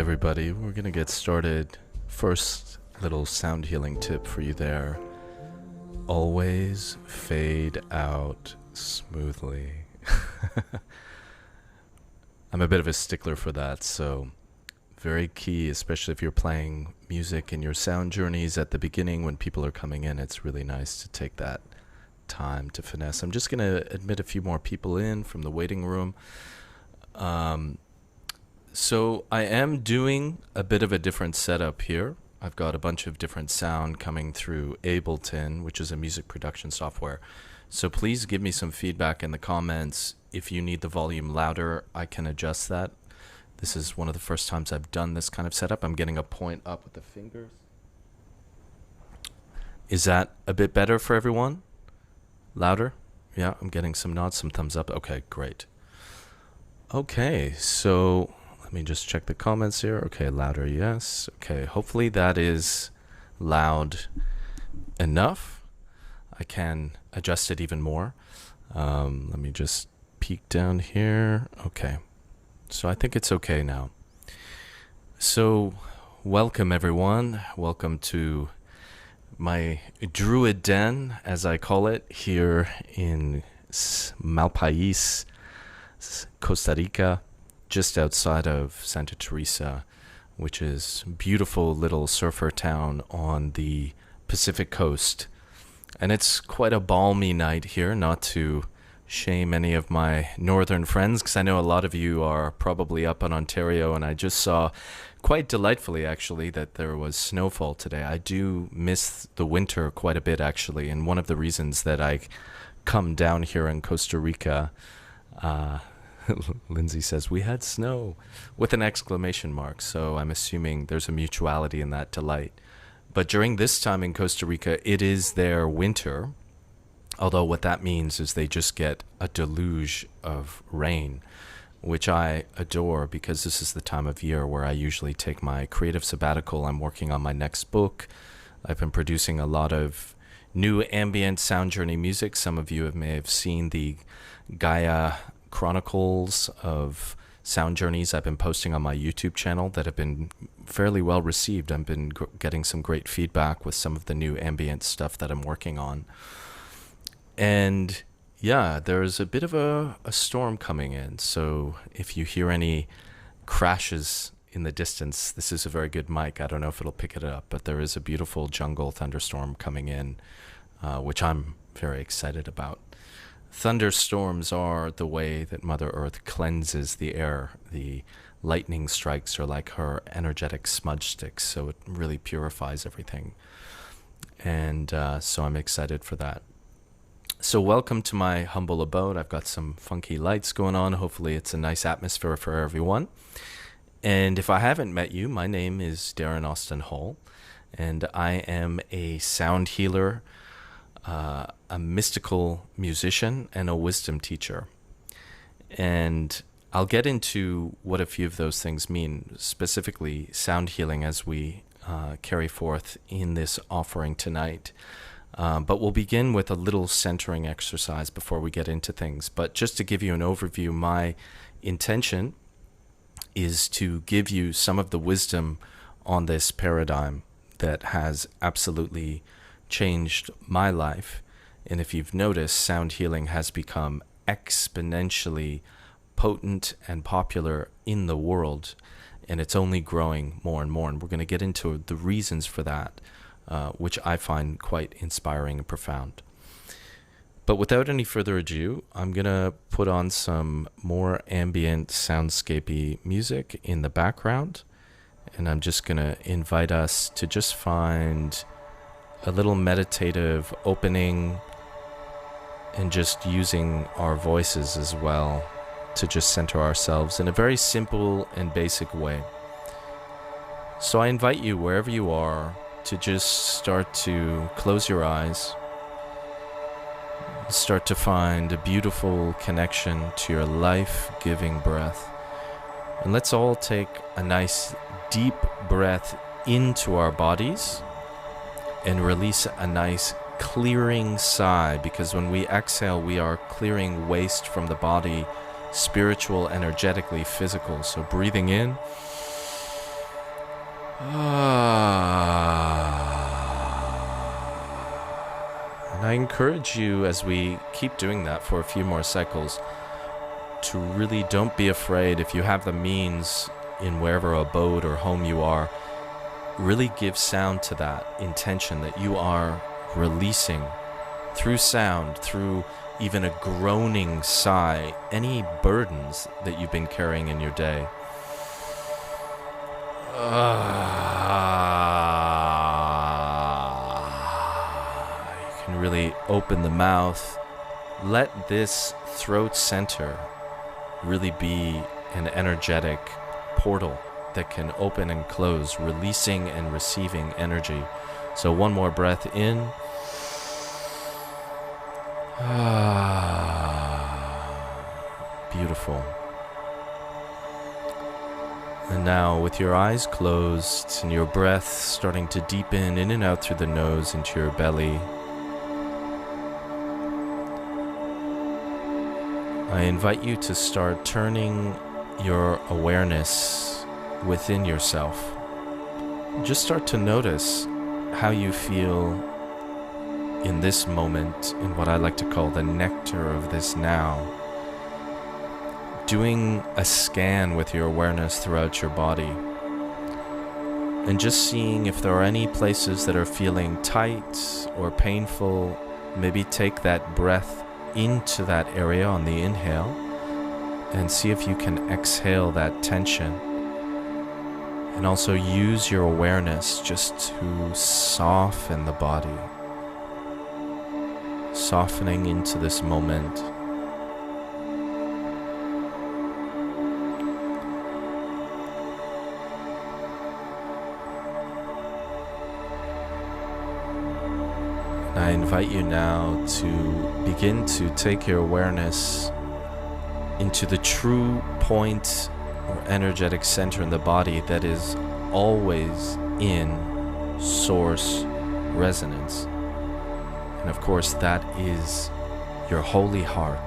Everybody, we're gonna get started. First little sound healing tip for you there. Always fade out smoothly. I'm a bit of a stickler for that, so very key, especially if you're playing music in your sound journeys at the beginning when people are coming in. It's really nice to take that time to finesse. I'm just gonna admit a few more people in from the waiting room. So I am doing a bit of a different setup here. I've got a bunch of different sound coming through Ableton, which is a music production software. So please give me some feedback in the comments. If you need the volume louder, I can adjust that. This is one of the first times I've done this kind of setup. I'm getting a point up with the fingers. Is that a bit better for everyone? Louder? Yeah, I'm getting some nods, some thumbs up. Okay, great. Okay, so let me just check the comments here. Okay, louder, yes. Okay, hopefully that is loud enough. I can adjust it even more. Let me just peek down here. Okay, so I think it's okay now. So welcome everyone. Welcome to my Druid Den, as I call it, here in Malpais, Costa Rica, just outside of Santa Teresa, which is a beautiful little surfer town on the Pacific coast. And it's quite a balmy night here, not to shame any of my northern friends, because I know a lot of you are probably up in Ontario, and I just saw quite delightfully actually that there was snowfall today. I do miss the winter quite a bit actually, and one of the reasons that I come down here in Costa Rica, Lindsay says, we had snow with an exclamation mark. So I'm assuming there's a mutuality in that delight. But during this time in Costa Rica, it is their winter. Although what that means is they just get a deluge of rain, which I adore because this is the time of year where I usually take my creative sabbatical. I'm working on my next book. I've been producing a lot of new ambient sound journey music. Some of you may have seen the Gaia chronicles of sound journeys I've been posting on my YouTube channel that have been fairly well received. I've been getting some great feedback with some of the new ambient stuff that I'm working on. And yeah, there's a bit of a storm coming in. So if you hear any crashes in the distance, this is a very good mic. I don't know if it'll pick it up, but there is a beautiful jungle thunderstorm coming in, which I'm very excited about. Thunderstorms are the way that Mother Earth cleanses the air. The lightning strikes are like her energetic smudge sticks, so it really purifies everything. And so I'm excited for that. So welcome to my humble abode. I've got some funky lights going on. Hopefully it's a nice atmosphere for everyone. And if I haven't met you, my name is Darren Austin Hall, and I am a sound healer, a mystical musician, and a wisdom teacher. And I'll get into what a few of those things mean, specifically sound healing, as we carry forth in this offering tonight. But we'll begin with a little centering exercise before we get into things. But just to give you an overview, my intention is to give you some of the wisdom on this paradigm that has absolutely changed my life. And if you've noticed, sound healing has become exponentially potent and popular in the world, and it's only growing more and more. And we're going to get into the reasons for that, which I find quite inspiring and profound. But without any further ado, I'm going to put on some more ambient soundscapey music in the background, and I'm just going to invite us to just find a little meditative opening and just using our voices as well to just center ourselves in a very simple and basic way. So I invite you, wherever you are, to just start to close your eyes, start to find a beautiful connection to your life-giving breath. And let's all take a nice deep breath into our bodies and release a nice clearing sigh, because when we exhale, we are clearing waste from the body, spiritual, energetically, physical. So breathing in And I encourage you, as we keep doing that for a few more cycles, to really don't be afraid. If you have the means in wherever abode or home you are, really give sound to that intention that you are releasing through sound, through even a groaning sigh, any burdens that you've been carrying in your day. You can really open the mouth. Let this throat center really be an energetic portal that can open and close, releasing and receiving energy. So one more breath in. Beautiful. And now, with your eyes closed and your breath starting to deepen in and out through the nose into your belly, I invite you to start turning your awareness within yourself. Just start to notice how you feel in this moment, in what I like to call the nectar of this now. Doing a scan with your awareness throughout your body and just seeing if there are any places that are feeling tight or painful. Maybe take that breath into that area on the inhale and see if you can exhale that tension, and also use your awareness just to soften the body, softening into this moment. I invite you now to begin to take your awareness into the true point or energetic center in the body that is always in source resonance. And of course, that is your holy heart.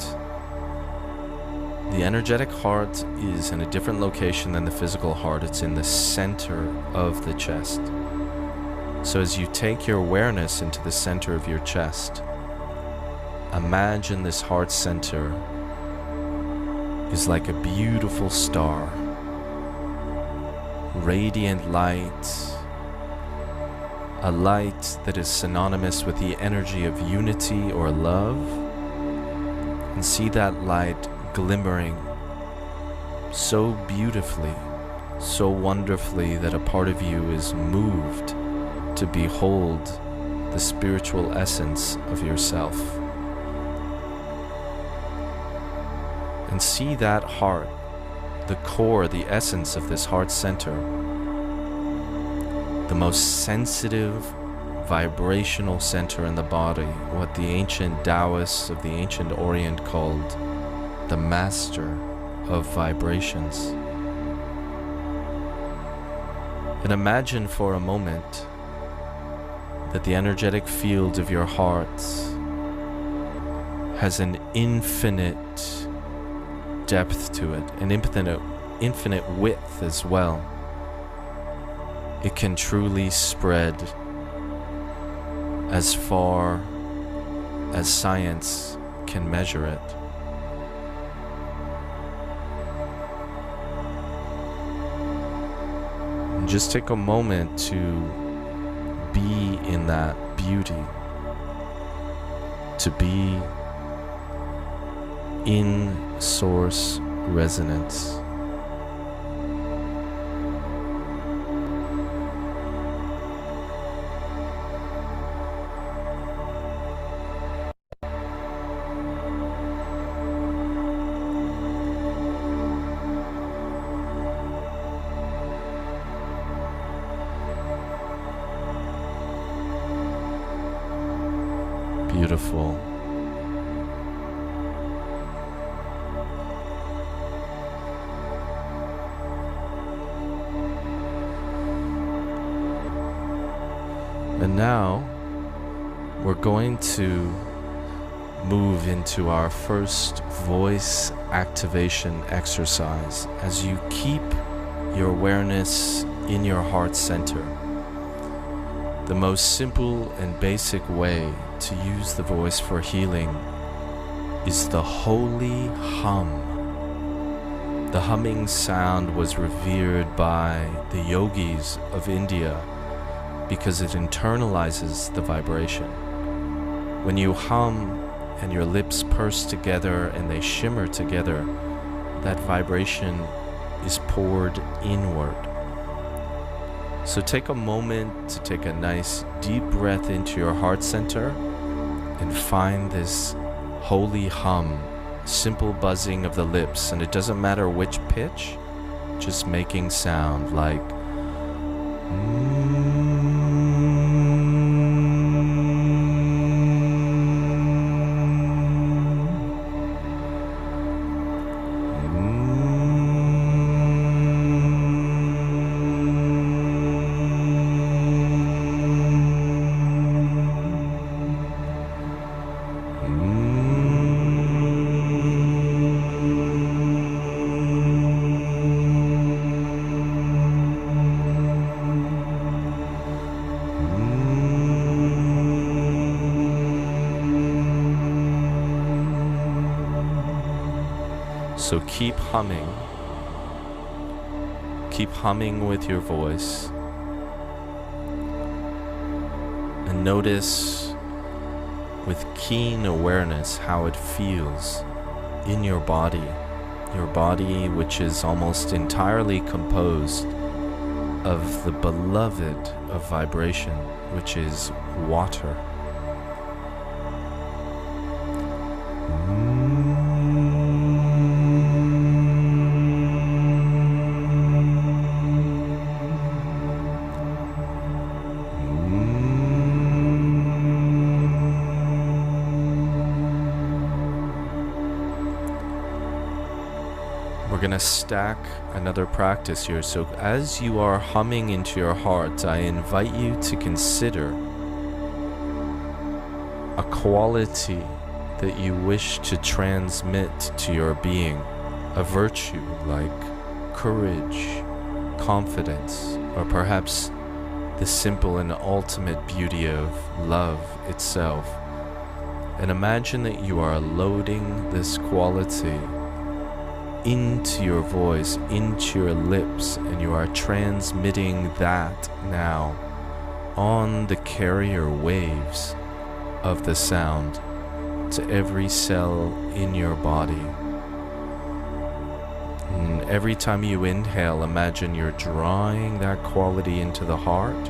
The energetic heart is in a different location than the physical heart. It's in the center of the chest. So as you take your awareness into the center of your chest, imagine this heart center is like a beautiful star, radiant light, a light that is synonymous with the energy of unity or love, and see that light glimmering so beautifully, so wonderfully that a part of you is moved to behold the spiritual essence of yourself. And see that heart, the core, the essence of this heart center, the most sensitive, vibrational center in the body, what the ancient Taoists of the ancient Orient called the master of vibrations. And imagine for a moment that the energetic field of your heart has an infinite depth to it, an infinite width as well. It can truly spread as far as science can measure it. And just take a moment to be in that beauty, to be in source resonance. Beautiful. And now we're going to move into our first voice activation exercise. As you keep your awareness in your heart center. The most simple and basic way to use the voice for healing is the holy hum. The humming sound was revered by the yogis of India because it internalizes the vibration. When you hum and your lips purse together and they shimmer together, that vibration is poured inward. So take a moment to take a nice deep breath into your heart center and find this holy hum, simple buzzing of the lips, and it doesn't matter which pitch, just making sound like So keep humming with your voice, and notice with keen awareness how it feels in your body which is almost entirely composed of the beloved of vibration, which is water. We're going to stack another practice here. So as you are humming into your heart, I invite you to consider a quality that you wish to transmit to your being, a virtue like courage, confidence, or perhaps the simple and ultimate beauty of love itself. And imagine that you are loading this quality into your voice, into your lips, and you are transmitting that now on the carrier waves of the sound to every cell in your body. And every time you inhale, imagine you're drawing that quality into the heart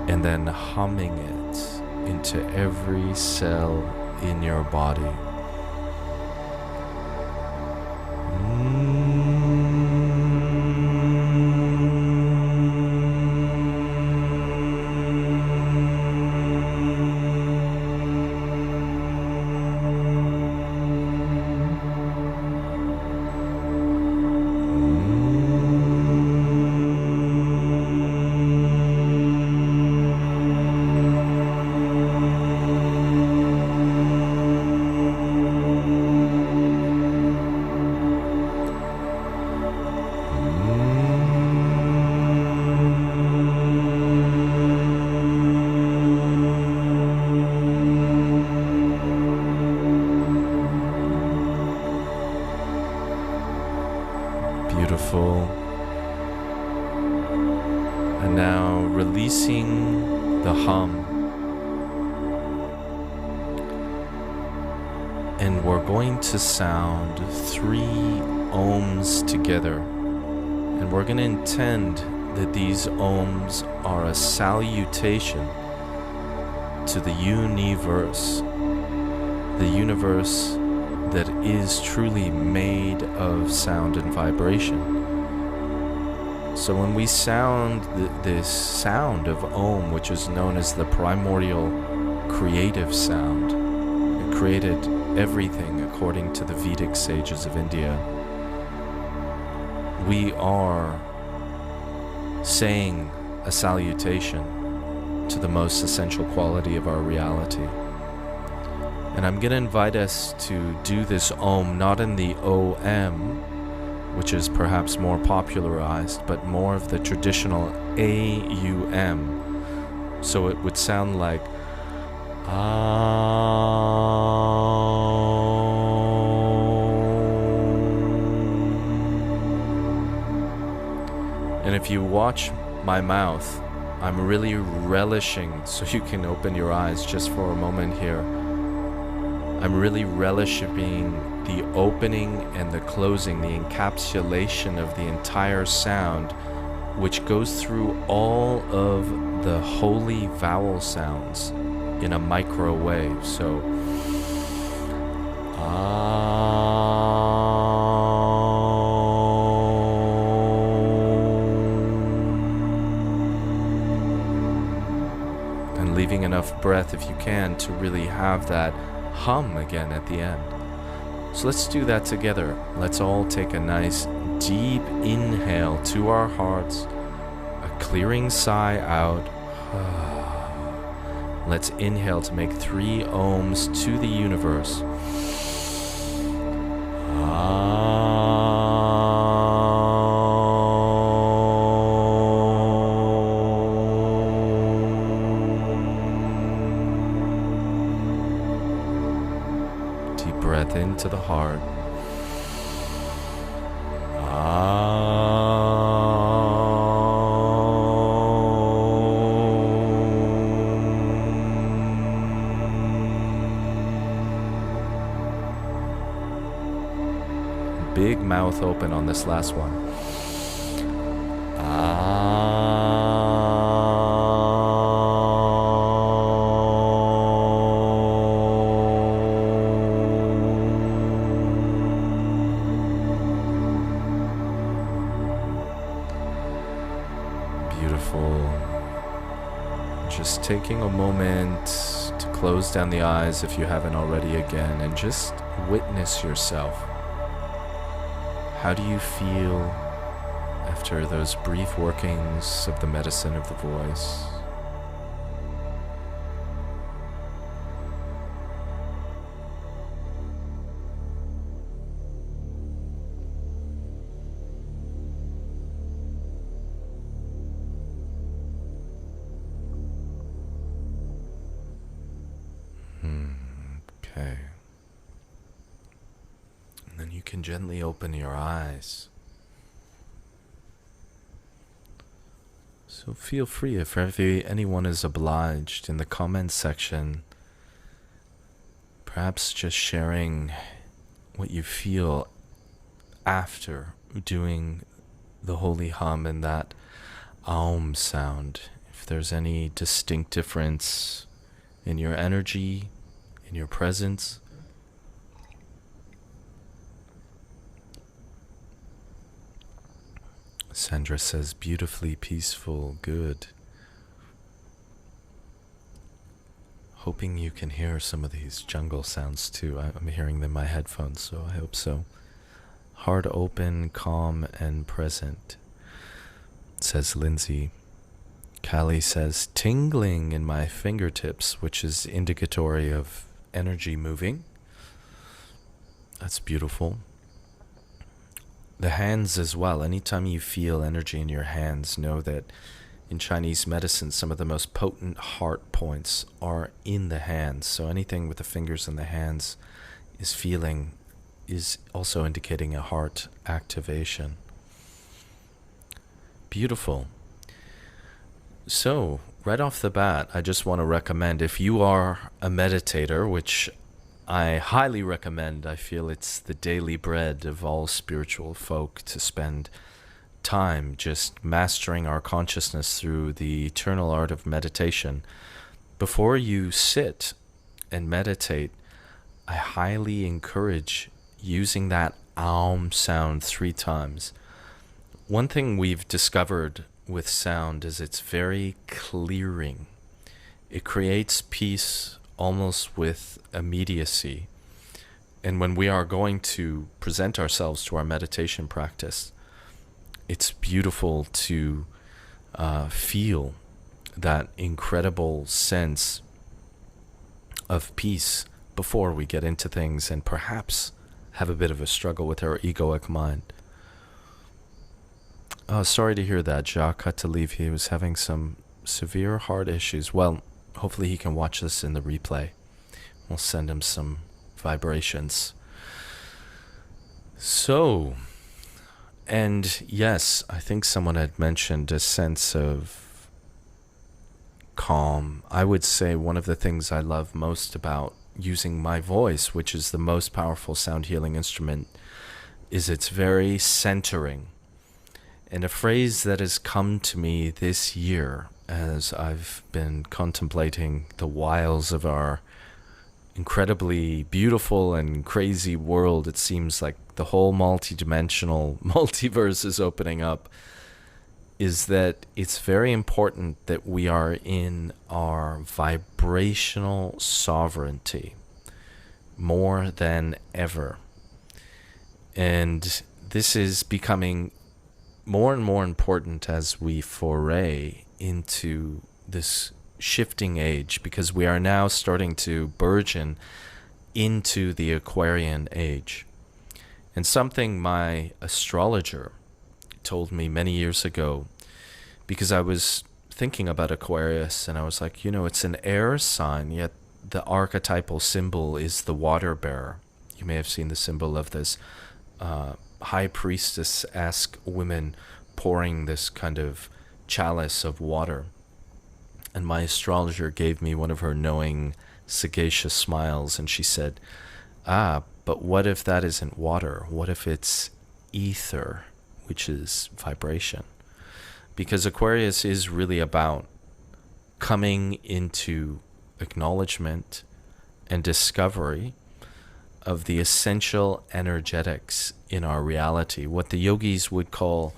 and then humming it into every cell in your body. Beautiful. And now releasing the hum. And we're going to sound 3 ohms together. And we're going to intend that these ohms are a salutation to the universe that is truly made of sound and vibration. So when we sound this sound of Om, which is known as the primordial creative sound, it created everything according to the Vedic sages of India, we are saying a salutation to the most essential quality of our reality. And I'm going to invite us to do this Om not in the OM, which is perhaps more popularized, but more of the traditional AUM. So it would sound like And if you watch my mouth, I'm really relishing, so you can open your eyes just for a moment here. I'm really relishing the opening and the closing, the encapsulation of the entire sound, which goes through all of the holy vowel sounds in a microwave. So, and leaving enough breath, if you can, to really have that hum again at the end. So let's do that together. Let's all take a nice deep inhale to our hearts, a clearing sigh out. Let's inhale to make 3 ohms to the universe. Deep breath into the heart. Big mouth open on this last one. Beautiful. Just taking a moment to close down the eyes if you haven't already again, and just witness yourself. How do you feel after those brief workings of the medicine of the voice? Okay. And then you can gently open your eyes. So feel free, if anyone is obliged, in the comments section, perhaps just sharing what you feel after doing the holy hum and that aum sound. If there's any distinct difference in your energy, in your presence. Sandra says, beautifully peaceful, good. Hoping you can hear some of these jungle sounds too. I'm hearing them in my headphones, so I hope so. Heart open, calm, and present, says Lindsay. Callie says, tingling in my fingertips, which is indicatory of energy moving. That's beautiful. The hands as well. Anytime you feel energy in your hands, know that in Chinese medicine, some of the most potent heart points are in the hands. So anything with the fingers and the hands is also indicating a heart activation. Beautiful. So, right off the bat, I just want to recommend, if you are a meditator, which I highly recommend, I feel it's the daily bread of all spiritual folk to spend time just mastering our consciousness through the eternal art of meditation. Before you sit and meditate, I highly encourage using that aum sound 3 times. One thing we've discovered with sound is it's very clearing. It creates peace almost with immediacy. And when we are going to present ourselves to our meditation practice, it's beautiful to feel that incredible sense of peace before we get into things and perhaps have a bit of a struggle with our egoic mind. Oh, sorry to hear that. Jacques had to leave. He was having some severe heart issues. Well, hopefully he can watch this in the replay. We'll send him some vibrations. So, and yes, I think someone had mentioned a sense of calm. I would say one of the things I love most about using my voice, which is the most powerful sound healing instrument, is it's very centering. And a phrase that has come to me this year as I've been contemplating the wiles of our incredibly beautiful and crazy world, it seems like the whole multidimensional multiverse is opening up, is that it's very important that we are in our vibrational sovereignty more than ever. And this is becoming more and more important as we foray into this shifting age, because we are now starting to burgeon into the Aquarian age. And something my astrologer told me many years ago, because I was thinking about Aquarius and I was like, it's an air sign, yet the archetypal symbol is the water bearer. You may have seen the symbol of this high priestess-esque women pouring this kind of chalice of water. And my astrologer gave me one of her knowing, sagacious smiles, and she said, but what if that isn't water? What if it's ether, which is vibration? Because Aquarius is really about coming into acknowledgement and discovery of the essential energetics in our reality, what the yogis would call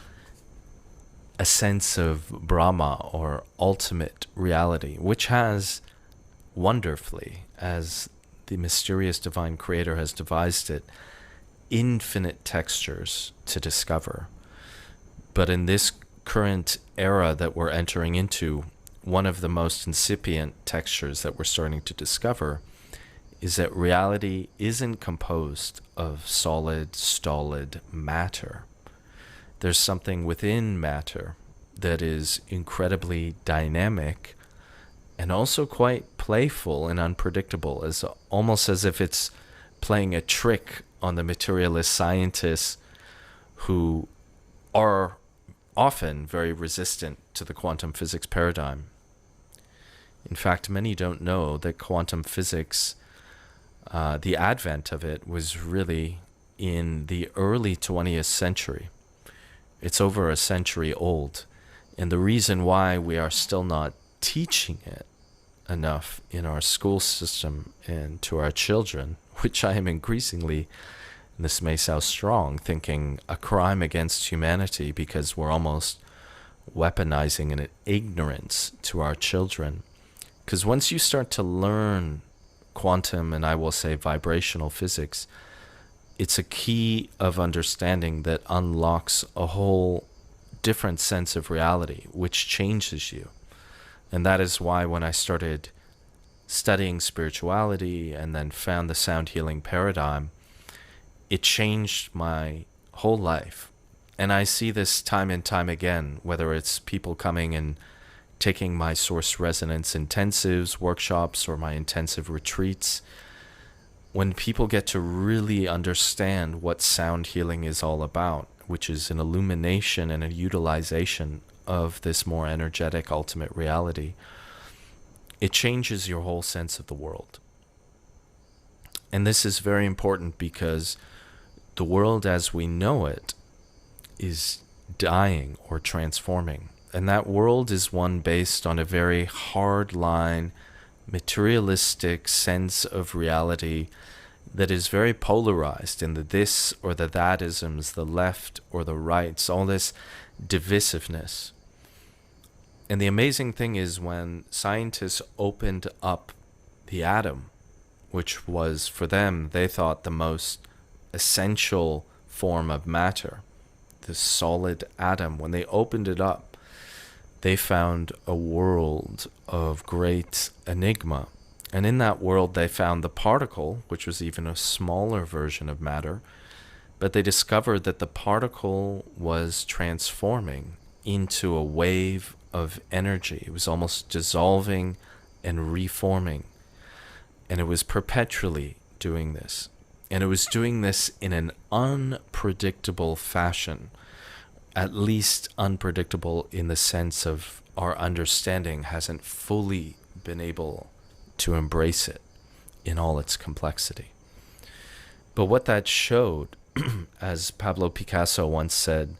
a sense of Brahma or ultimate reality, which has wonderfully, as the mysterious divine creator has devised it, infinite textures to discover. But in this current era that we're entering into, one of the most incipient textures that we're starting to discover is that reality isn't composed of solid, stolid matter. There's something within matter that is incredibly dynamic and also quite playful and unpredictable, almost as if it's playing a trick on the materialist scientists who are often very resistant to the quantum physics paradigm. In fact, many don't know that quantum physics, the advent of it was really in the early 20th century. It's over a century old. And the reason why we are still not teaching it enough in our school system and to our children, which I am increasingly, and this may sound strong, thinking a crime against humanity, because we're almost weaponizing an ignorance to our children. Because once you start to learn quantum, and I will say vibrational physics, it's a key of understanding that unlocks a whole different sense of reality, which changes you. And that is why when I started studying spirituality and then found the sound healing paradigm, it changed my whole life. And I see this time and time again, whether it's people coming and taking my source resonance intensives, workshops, or my intensive retreats. When people get to really understand what sound healing is all about, which is an illumination and a utilization of this more energetic ultimate reality, it changes your whole sense of the world. And this is very important because the world as we know it is dying or transforming. And that world is one based on a very hard line, materialistic sense of reality that is very polarized in the this or the that-isms, the left or the rights, all this divisiveness. And the amazing thing is when scientists opened up the atom, which was for them, they thought the most essential form of matter, the solid atom, when they opened it up, they found a world of great enigma. And in that world, they found the particle, which was even a smaller version of matter, but they discovered that the particle was transforming into a wave of energy. It was almost dissolving and reforming. And it was perpetually doing this. And it was doing this in an unpredictable fashion, at least unpredictable in the sense of our understanding hasn't fully been able to embrace it in all its complexity. But what that showed, as Pablo Picasso once said,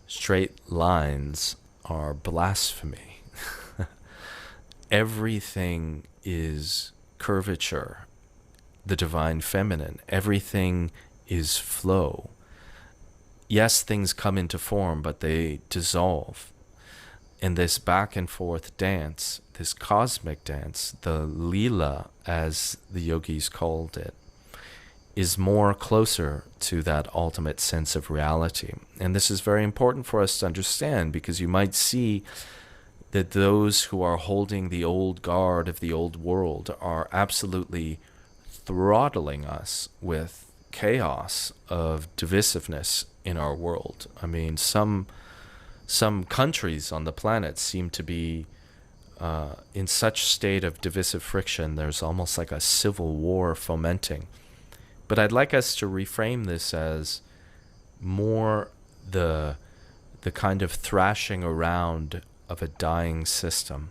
straight lines are blasphemy. Everything is curvature, the divine feminine. Everything is flow. Yes, things come into form, but they dissolve. And this back and forth dance, this cosmic dance, the Leela, as the yogis called it, is more closer to that ultimate sense of reality. And this is very important for us to understand, because you might see that those who are holding the old guard of the old world are absolutely throttling us with chaos of divisiveness in our world. I mean, some countries on the planet seem to be in such state of divisive friction, there's almost like a civil war fomenting. But I'd like us to reframe this as more the kind of thrashing around of a dying system.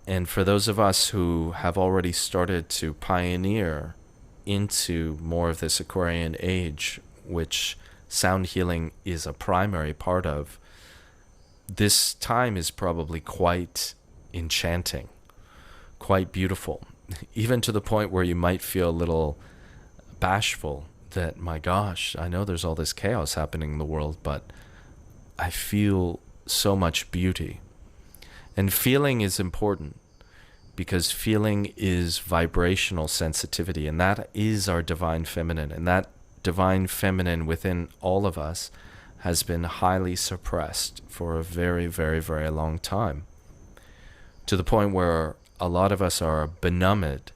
And for those of us who have already started to pioneer into more of this Aquarian age, which sound healing is a primary part of, this time is probably quite enchanting, quite beautiful, even to the point where you might feel a little bashful that, my gosh, I know there's all this chaos happening in the world, but I feel so much beauty. And feeling is important, because feeling is vibrational sensitivity, and that is our divine feminine. And that divine feminine within all of us has been highly suppressed for a very, very, very long time, to the point where a lot of us are benumbed.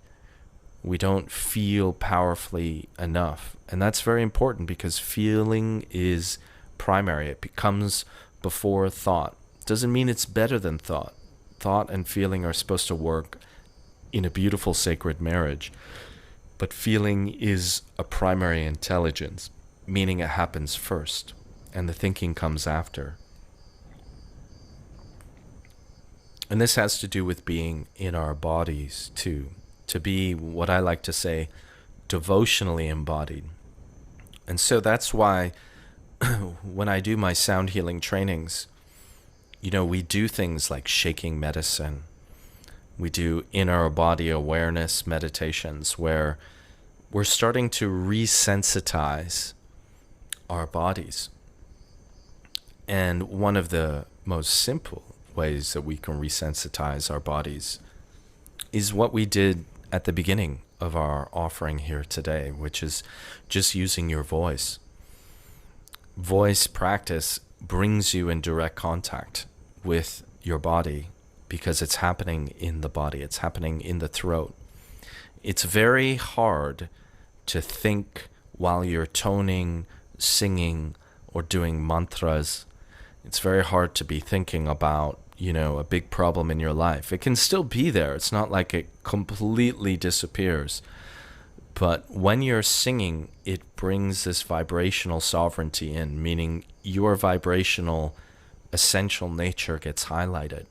We don't feel powerfully enough. And that's very important, because feeling is primary. It becomes before thought. Doesn't mean it's better than thought. Thought and feeling are supposed to work in a beautiful sacred marriage. But feeling is a primary intelligence, meaning it happens first, and the thinking comes after. And this has to do with being in our bodies too, to be what I like to say, devotionally embodied. And so that's why when I do my sound healing trainings, we do things like shaking medicine. We do inner body awareness meditations where we're starting to resensitize our bodies. And one of the most simple ways that we can resensitize our bodies is what we did at the beginning of our offering here today, which is just using your voice. Voice practice brings you in direct contact with your body, because it's happening in the body. It's happening in the throat. It's very hard to think while you're toning, singing, or doing mantras. It's very hard to be thinking about, a big problem in your life. It can still be there. It's not like it completely disappears. But when you're singing, it brings this vibrational sovereignty in, meaning your vibrational essential nature gets highlighted.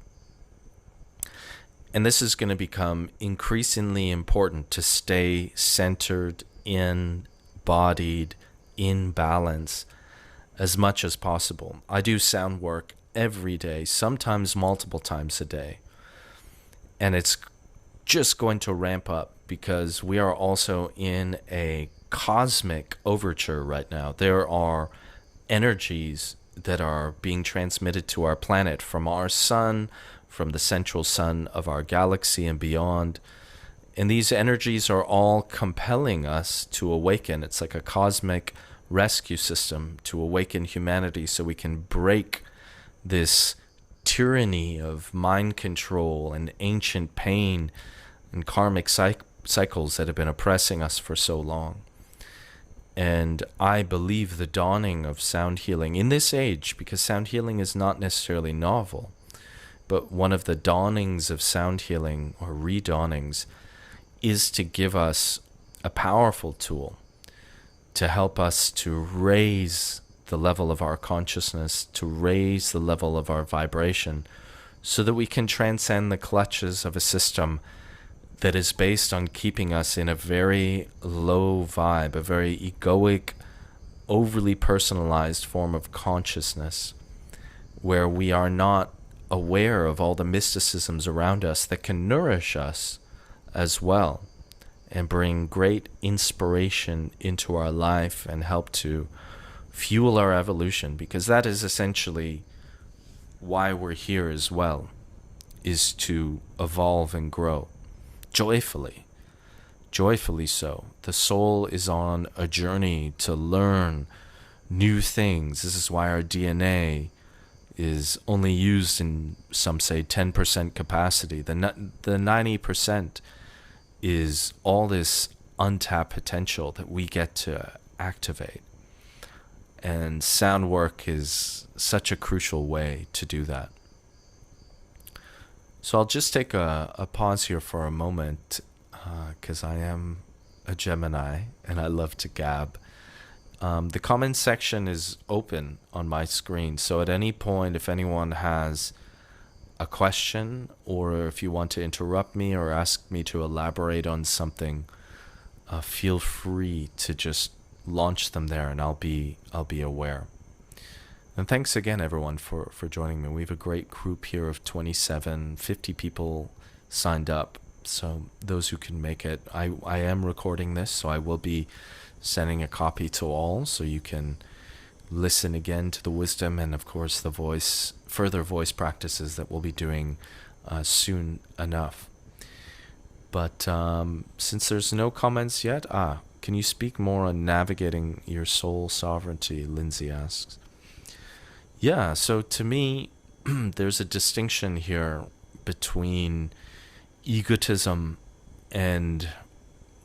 And this is going to become increasingly important to stay centered, embodied, in balance as much as possible. I do sound work every day, sometimes multiple times a day. And it's just going to ramp up, because we are also in a cosmic overture right now. There are energies that are being transmitted to our planet from our sun, from the central sun of our galaxy and beyond. And these energies are all compelling us to awaken. It's like a cosmic rescue system to awaken humanity so we can break this tyranny of mind control and ancient pain and karmic cycles that have been oppressing us for so long. And I believe the dawning of sound healing in this age, because sound healing is not necessarily novel, but one of the dawnings of sound healing, or redawnings, is to give us a powerful tool to help us to raise the level of our consciousness, to raise the level of our vibration, so that we can transcend the clutches of a system that is based on keeping us in a very low vibe, a very egoic, overly personalized form of consciousness, where we are not aware of all the mysticisms around us that can nourish us as well and bring great inspiration into our life and help to fuel our evolution, because that is essentially why we're here as well, is to evolve and grow joyfully so. The soul is on a journey to learn new things. This is why our DNA is only used in, some say, 10% capacity. The 90% is all this untapped potential that we get to activate. And sound work is such a crucial way to do that. So I'll just take a pause here for a moment, because I am a Gemini and I love to gab. The comment section is open on my screen, so at any point, if anyone has a question, or if you want to interrupt me or ask me to elaborate on something, feel free to just launch them there, and I'll be aware. And thanks again, everyone, for joining me. We have a great group here of 50 people signed up. So those who can make it, I am recording this, so I will be sending a copy to all, so you can listen again to the wisdom and, of course, the further voice practices that we'll be doing soon enough. But since there's no comments yet, can you speak more on navigating your soul sovereignty? Lindsay asks. Yeah, so to me, there's a distinction here between egotism and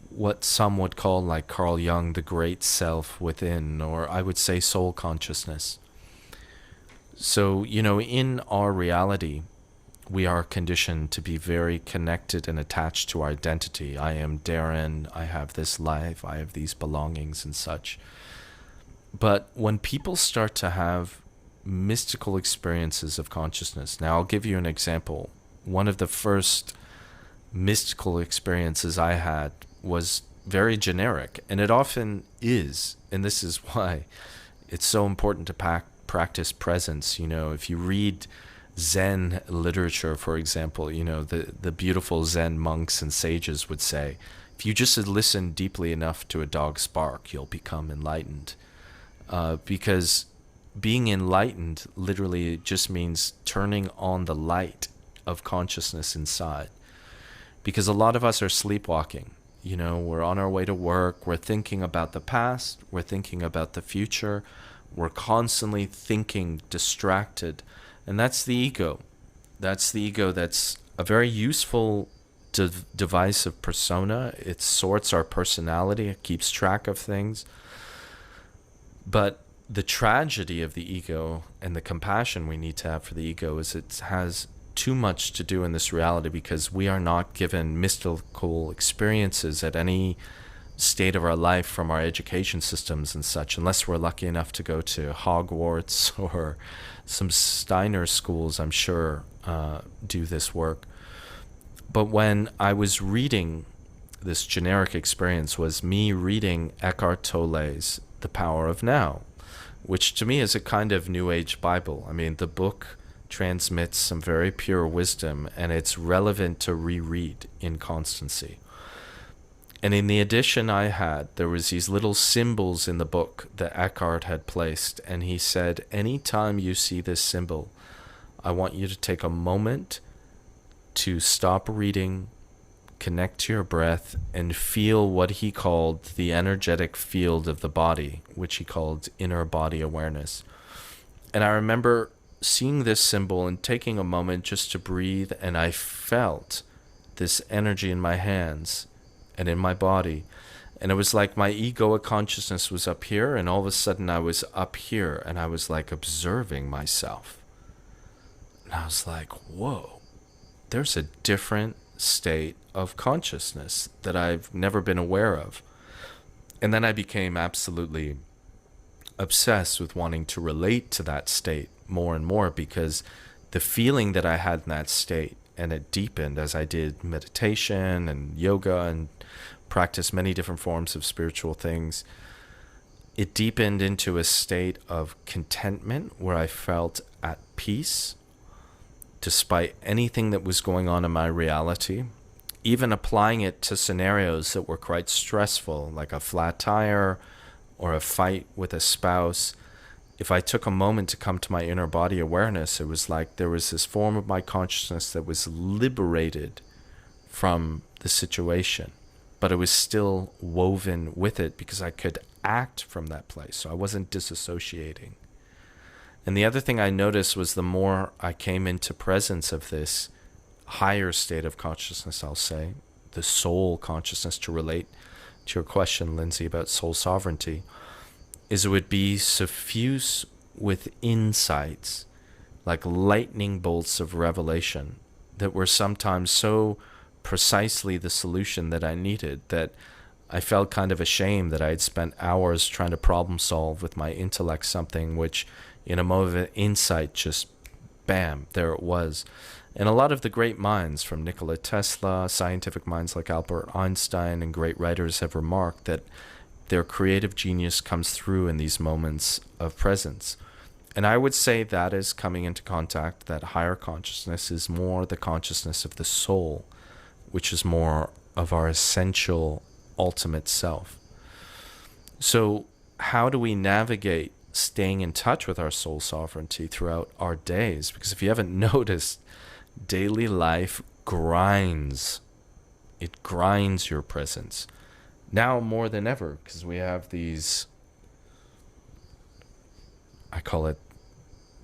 what some would call, like Carl Jung, the great self within, or I would say soul consciousness. So, in our reality, we are conditioned to be very connected and attached to our identity. I am Darren, I have this life, I have these belongings and such. But when people start to have mystical experiences of consciousness, now I'll give you an example. One of the first mystical experiences I had was very generic, and it often is, and this is why it's so important to practice presence. If you read Zen literature, for example, the beautiful Zen monks and sages would say, if you just listen deeply enough to a dog's bark, you'll become enlightened. Because being enlightened literally just means turning on the light of consciousness inside. Because a lot of us are sleepwalking. We're on our way to work, we're thinking about the past, we're thinking about the future, we're constantly thinking, distracted. And that's the ego. That's the ego. That's a very useful device of persona. It sorts our personality, it keeps track of things. But the tragedy of the ego and the compassion we need to have for the ego is it has too much to do in this reality, because we are not given mystical experiences at any state of our life from our education systems and such, unless we're lucky enough to go to Hogwarts or some Steiner schools, I'm sure, do this work. But when I was reading, this generic experience was me reading Eckhart Tolle's The Power of Now, which to me is a kind of New Age Bible. I mean, the book transmits some very pure wisdom, and it's relevant to reread in constancy. And in the edition I had, there was these little symbols in the book that Eckhart had placed, and he said, anytime you see this symbol, I want you to take a moment to stop reading, connect to your breath, and feel what he called the energetic field of the body, which he called inner body awareness. And I remember seeing this symbol and taking a moment just to breathe, and I felt this energy in my hands and in my body. And it was like my egoic consciousness was up here, and all of a sudden I was up here, and I was like observing myself. And I was like, whoa, there's a different state of consciousness that I've never been aware of. And then I became absolutely obsessed with wanting to relate to that state more and more, because the feeling that I had in that state, and it deepened as I did meditation and yoga and practiced many different forms of spiritual things, it deepened into a state of contentment where I felt at peace despite anything that was going on in my reality, even applying it to scenarios that were quite stressful, like a flat tire or a fight with a spouse. If I took a moment to come to my inner body awareness, it was like there was this form of my consciousness that was liberated from the situation, but it was still woven with it because I could act from that place. So I wasn't disassociating. And the other thing I noticed was the more I came into presence of this higher state of consciousness, I'll say, the soul consciousness, to relate to your question, Lindsay, about soul sovereignty, is it would be suffused with insights, like lightning bolts of revelation that were sometimes so precisely the solution that I needed that I felt kind of ashamed that I had spent hours trying to problem solve with my intellect something which, in a moment of insight, just bam, there it was. And a lot of the great minds, from Nikola Tesla, scientific minds like Albert Einstein, and great writers have remarked that their creative genius comes through in these moments of presence. And I would say that is coming into contact, that higher consciousness is more the consciousness of the soul, which is more of our essential ultimate self. So how do we navigate staying in touch with our soul sovereignty throughout our days? Because if you haven't noticed, daily life grinds. It grinds your presence. Now more than ever, because we have these, I call it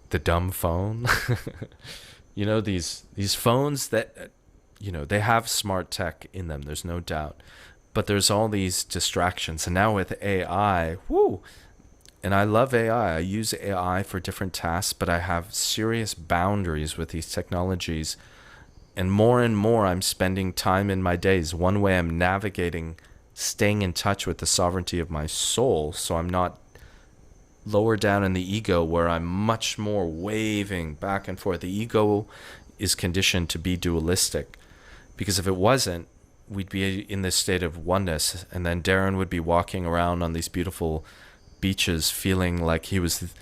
the dumb phone. You know, these phones that, you know, they have smart tech in them, there's no doubt. But there's all these distractions. And now with AI, whoo, and I love AI. I use AI for different tasks, but I have serious boundaries with these technologies. And more I'm spending time in my days. One way I'm navigating, staying in touch with the sovereignty of my soul, so I'm not lower down in the ego where I'm much more waving back and forth. The ego is conditioned to be dualistic, because if it wasn't, we'd be in this state of oneness, and then Darren would be walking around on these beautiful beaches feeling like he was,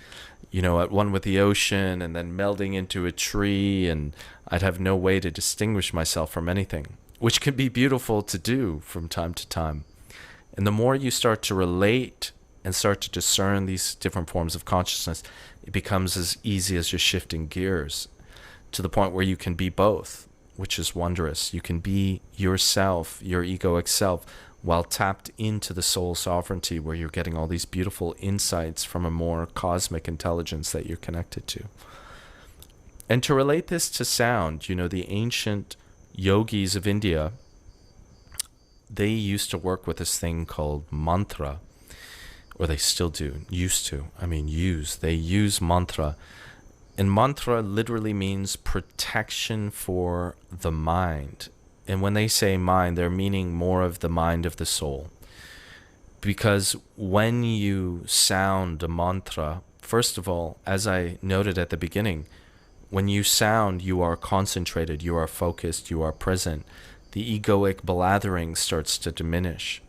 you know, at one with the ocean, and then melding into a tree, and I'd have no way to distinguish myself from anything, which can be beautiful to do from time to time. And the more you start to relate and start to discern these different forms of consciousness, it becomes as easy as just shifting gears to the point where you can be both, which is wondrous. You can be yourself, your egoic self, while tapped into the soul sovereignty, where you're getting all these beautiful insights from a more cosmic intelligence that you're connected to. And to relate this to sound, you know, the ancient yogis of India, they used to work with this thing called mantra, or they still do, they use mantra. And mantra literally means protection for the mind. And when they say mind, they're meaning more of the mind of the soul. Because when you sound a mantra, first of all, as I noted at the beginning, when you sound, you are concentrated, you are focused, you are present. The egoic blathering starts to diminish.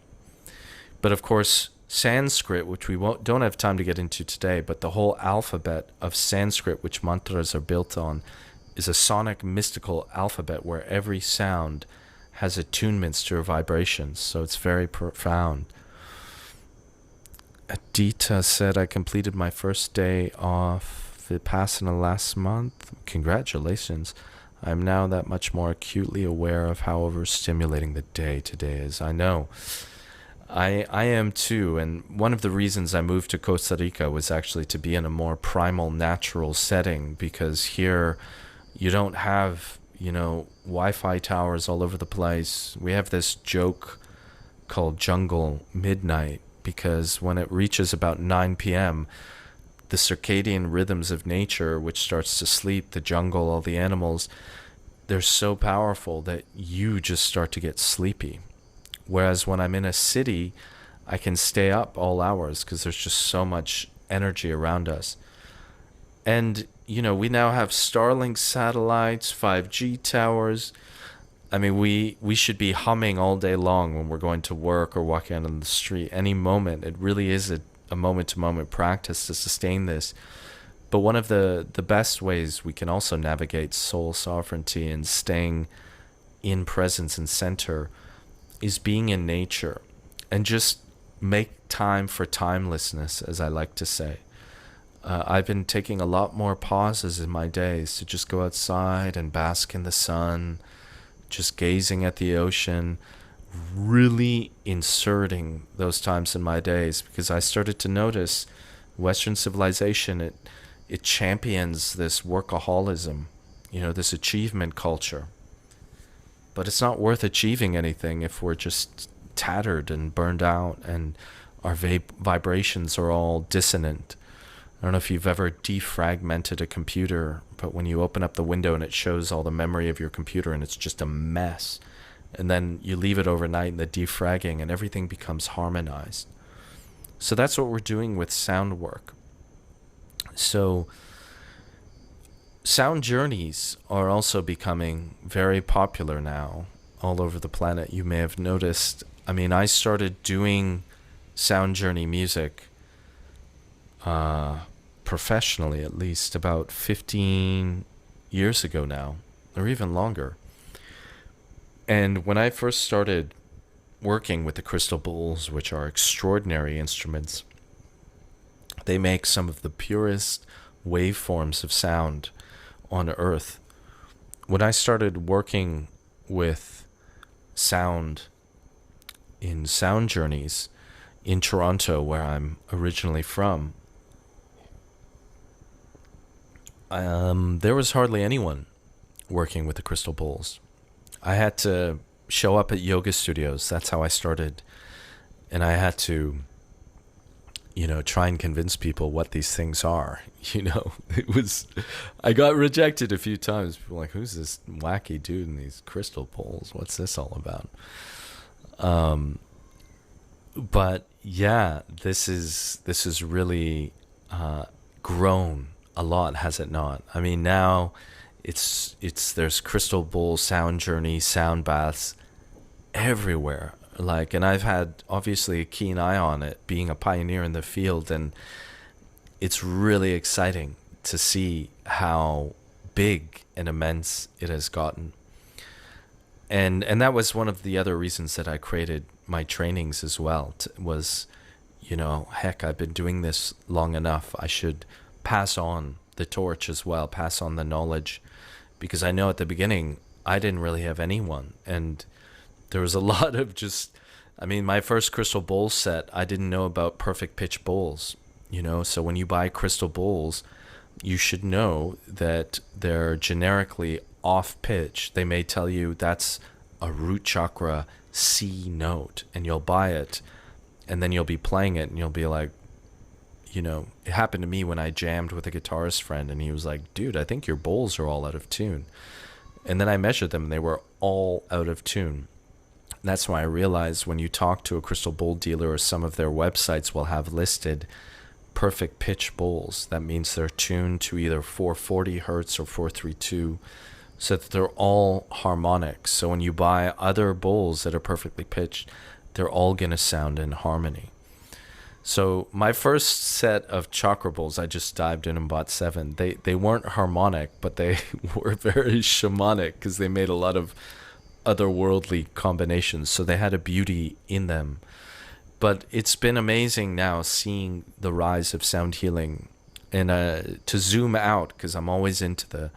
But of course, Sanskrit, which we don't have time to get into today, but the whole alphabet of Sanskrit, which mantras are built on, is a sonic mystical alphabet where every sound has attunements to your vibrations. So it's very profound. Adita said, I completed my first day off Vipassana last month. Congratulations. I'm now that much more acutely aware of how overstimulating the day today is. I know. I am too, and one of the reasons I moved to Costa Rica was actually to be in a more primal, natural setting, because here you don't have, you know, Wi-Fi towers all over the place. We have this joke called jungle midnight, because when it reaches about 9 p.m., the circadian rhythms of nature, which starts to sleep, the jungle, all the animals, they're so powerful that you just start to get sleepy. Whereas when I'm in a city, I can stay up all hours because there's just so much energy around us. And, we now have Starlink satellites, 5G towers. I mean, we should be humming all day long when we're going to work or walking out on the street. Any moment, it really is a moment-to-moment practice to sustain this. But one of the best ways we can also navigate soul sovereignty and staying in presence and center is being in nature, and just make time for timelessness, as I like to say. I've been taking a lot more pauses in my days to just go outside and bask in the sun, just gazing at the ocean, really inserting those times in my days, because I started to notice Western civilization, it champions this workaholism, this achievement culture. But it's not worth achieving anything if we're just tattered and burned out and our vibrations are all dissonant. I don't know if you've ever defragmented a computer, but when you open up the window and it shows all the memory of your computer and it's just a mess, and then you leave it overnight in the defragging and everything becomes harmonized. So that's what we're doing with sound work. So sound journeys are also becoming very popular now all over the planet. You may have noticed. I mean, I started doing sound journey music professionally, at least about 15 years ago now, or even longer. And when I first started working with the crystal bowls, which are extraordinary instruments, they make some of the purest waveforms of sound on earth. When I started working with sound in sound journeys in Toronto, where I'm originally from, there was hardly anyone working with the crystal bowls. I had to show up at yoga studios. That's how I started. And I had to, try and convince people what these things are. I got rejected a few times. People were like, who's this wacky dude in these crystal bowls? What's this all about? But yeah, this is really grown a lot, has it not? I mean, now there's crystal bowl sound journey, sound baths everywhere. And I've had obviously a keen eye on it, being a pioneer in the field, and it's really exciting to see how big and immense it has gotten. And that was one of the other reasons that I created my trainings as well, was, heck, I've been doing this long enough. I should pass on the torch as well, pass on the knowledge, because I know at the beginning I didn't really have anyone, and there was a lot of my first crystal bowl set, I didn't know about perfect pitch bowls, so when you buy crystal bowls, you should know that they're generically off pitch. They may tell you that's a root chakra C note, and you'll buy it, and then you'll be playing it, and you'll be like, it happened to me when I jammed with a guitarist friend, and he was like, dude, I think your bowls are all out of tune. And then I measured them, and they were all out of tune. And that's why I realized when you talk to a crystal bowl dealer, or some of their websites will have listed perfect pitch bowls. That means they're tuned to either 440 hertz or 432, so that they're all harmonic. So when you buy other bowls that are perfectly pitched, they're all going to sound in harmony. So my first set of chakra bowls, I just dived in and bought 7. They weren't harmonic, but they were very shamanic, because they made a lot of otherworldly combinations. So they had a beauty in them. But it's been amazing now seeing the rise of sound healing. And to zoom out, because I'm always into the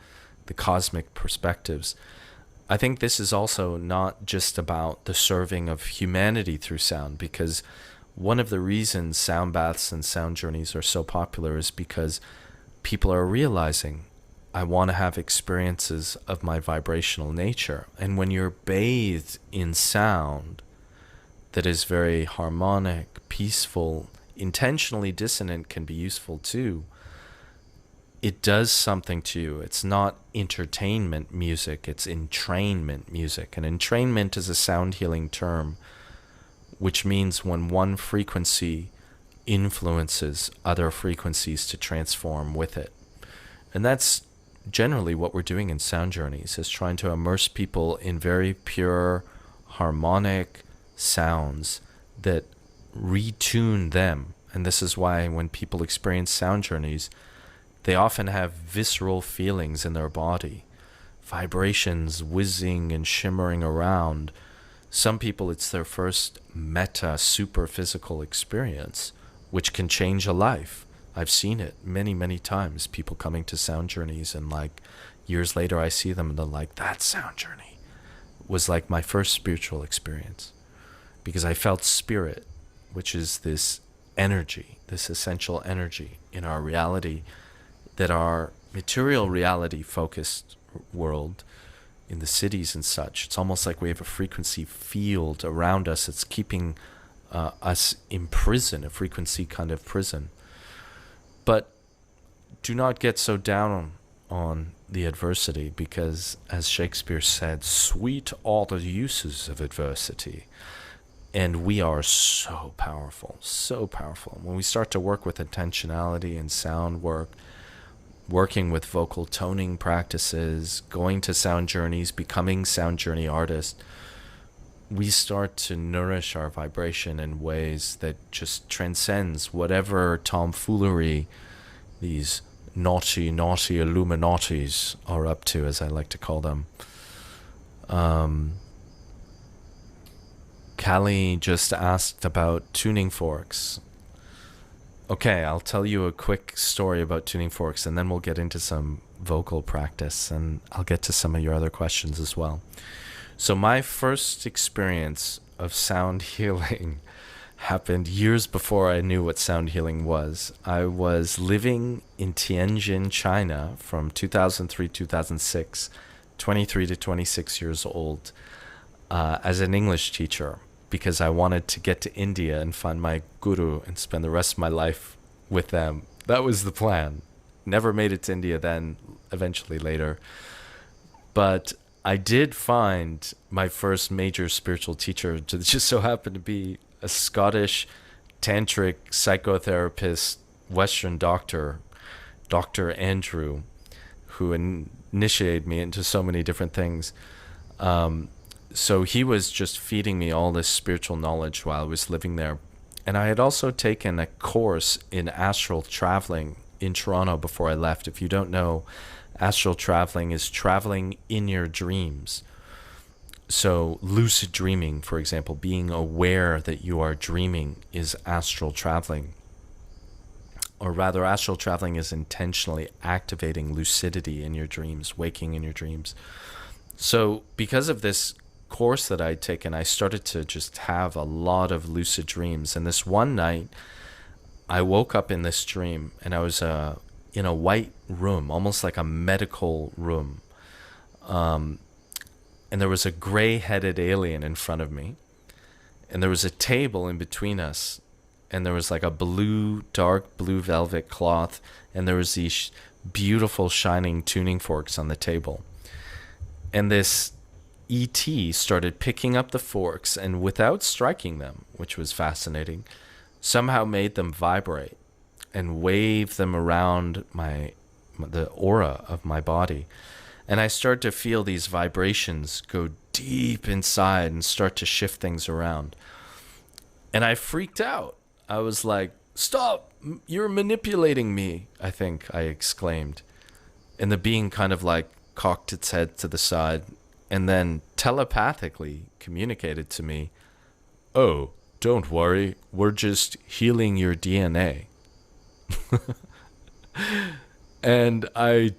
cosmic perspectives, I think this is also not just about the serving of humanity through sound, because one of the reasons sound baths and sound journeys are so popular is because people are realizing, I want to have experiences of my vibrational nature. And when you're bathed in sound, that is very harmonic, peaceful, intentionally dissonant can be useful too. It does something to you. It's not entertainment music, it's entrainment music. And entrainment is a sound healing term, which means when one frequency influences other frequencies to transform with it. And that's generally what we're doing in sound journeys, is trying to immerse people in very pure, harmonic sounds that retune them. And this is why when people experience sound journeys, they often have visceral feelings in their body, vibrations whizzing and shimmering around. Some people, it's their first meta super physical experience, which can change a life. I've seen it many, many times, people coming to sound journeys, and like years later I see them and they're like, that sound journey was like my first spiritual experience, because I felt spirit, which is this energy, this essential energy in our reality, that our material reality focused world in the cities and such, it's almost like we have a frequency field around us. It's keeping us in prison, a frequency kind of prison. But do not get so down on the adversity, because as Shakespeare said, sweet are the uses of adversity. And we are so powerful, so powerful. When we start to work with intentionality and sound work, working with vocal toning practices, going to sound journeys, becoming sound journey artists, we start to nourish our vibration in ways that just transcends whatever tomfoolery these naughty Illuminatis are up to, as I like to call them. Callie just asked about tuning forks. Okay, I'll tell you a quick story about tuning forks, and then we'll get into some vocal practice, and I'll get to some of your other questions as well. So my first experience of sound healing happened years before I knew what sound healing was. I was living in Tianjin, China from 2003-2006, 23 to 26 years old, as an English teacher, because I wanted to get to India and find my guru and spend the rest of my life with them. That was the plan. Never made it to India then, eventually later. But I did find my first major spiritual teacher to just so happened to be a Scottish tantric psychotherapist, Western doctor, Dr. Andrew, who initiated me into so many different things. So he was just feeding me all this spiritual knowledge while I was living there. And I had also taken a course in astral traveling in Toronto before I left. If you don't know, astral traveling is traveling in your dreams. So lucid dreaming, for example, being aware that you are dreaming, is astral traveling. Or rather, astral traveling is intentionally activating lucidity in your dreams, waking in your dreams. So because of this course that I'd taken, I started to just have a lot of lucid dreams. And this one night, I woke up in this dream, and I was in a white room, almost like a medical room. And there was a gray-headed alien in front of me. And there was a table in between us. And there was like a dark blue velvet cloth. And there was these beautiful shining tuning forks on the table. And this ET started picking up the forks, and without striking them, which was fascinating, somehow made them vibrate and wave them around the aura of my body. And I started to feel these vibrations go deep inside and start to shift things around. And I freaked out. I was like, "Stop, you're manipulating me," I think I exclaimed. And the being kind of like cocked its head to the side and then telepathically communicated to me, "Oh, don't worry, we're just healing your DNA." And I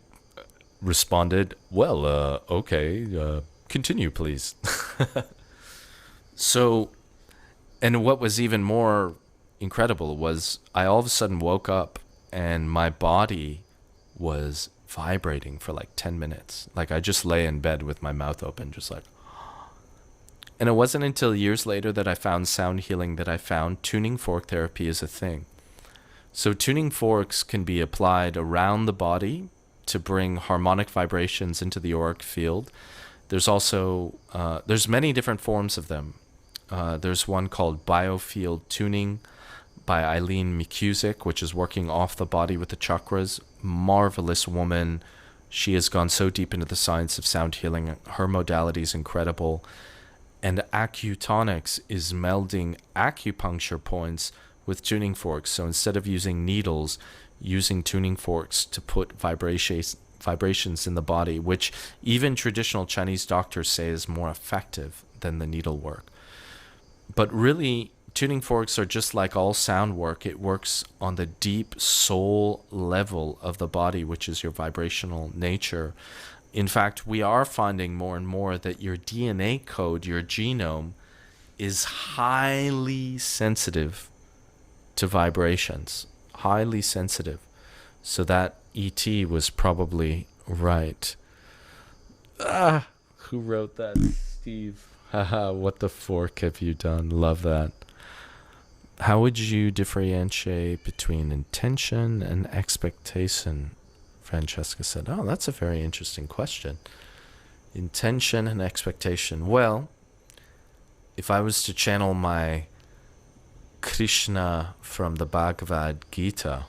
responded, "Well, okay, continue, please." So, and what was even more incredible was I all of a sudden woke up and my body was vibrating for like 10 minutes. Like I just lay in bed with my mouth open, just like, And it wasn't until years later that I found sound healing that I found tuning fork therapy is a thing. So tuning forks can be applied around the body to bring harmonic vibrations into the auric field. There's also, there's many different forms of them. There's one called biofield tuning by Eileen McCusick, which is working off the body with the chakras. Marvelous woman. She has gone so deep into the science of sound healing. Her modality is incredible. And acutonics is melding acupuncture points with tuning forks. So instead of using needles, using tuning forks to put vibrations in the body, which even traditional Chinese doctors say is more effective than the needlework. But really, tuning forks are just like all sound work. It works on the deep soul level of the body, which is your vibrational nature. In fact, we are finding more and more that your DNA code, your genome, is highly sensitive to vibrations. Highly sensitive. So that ET was probably right. Who wrote that? Steve. Haha, what the fork have you done? Love that. How would you differentiate between intention and expectation? Francesca said, oh, that's a very interesting question. Intention and expectation. Well, if I was to channel my Krishna from the Bhagavad Gita,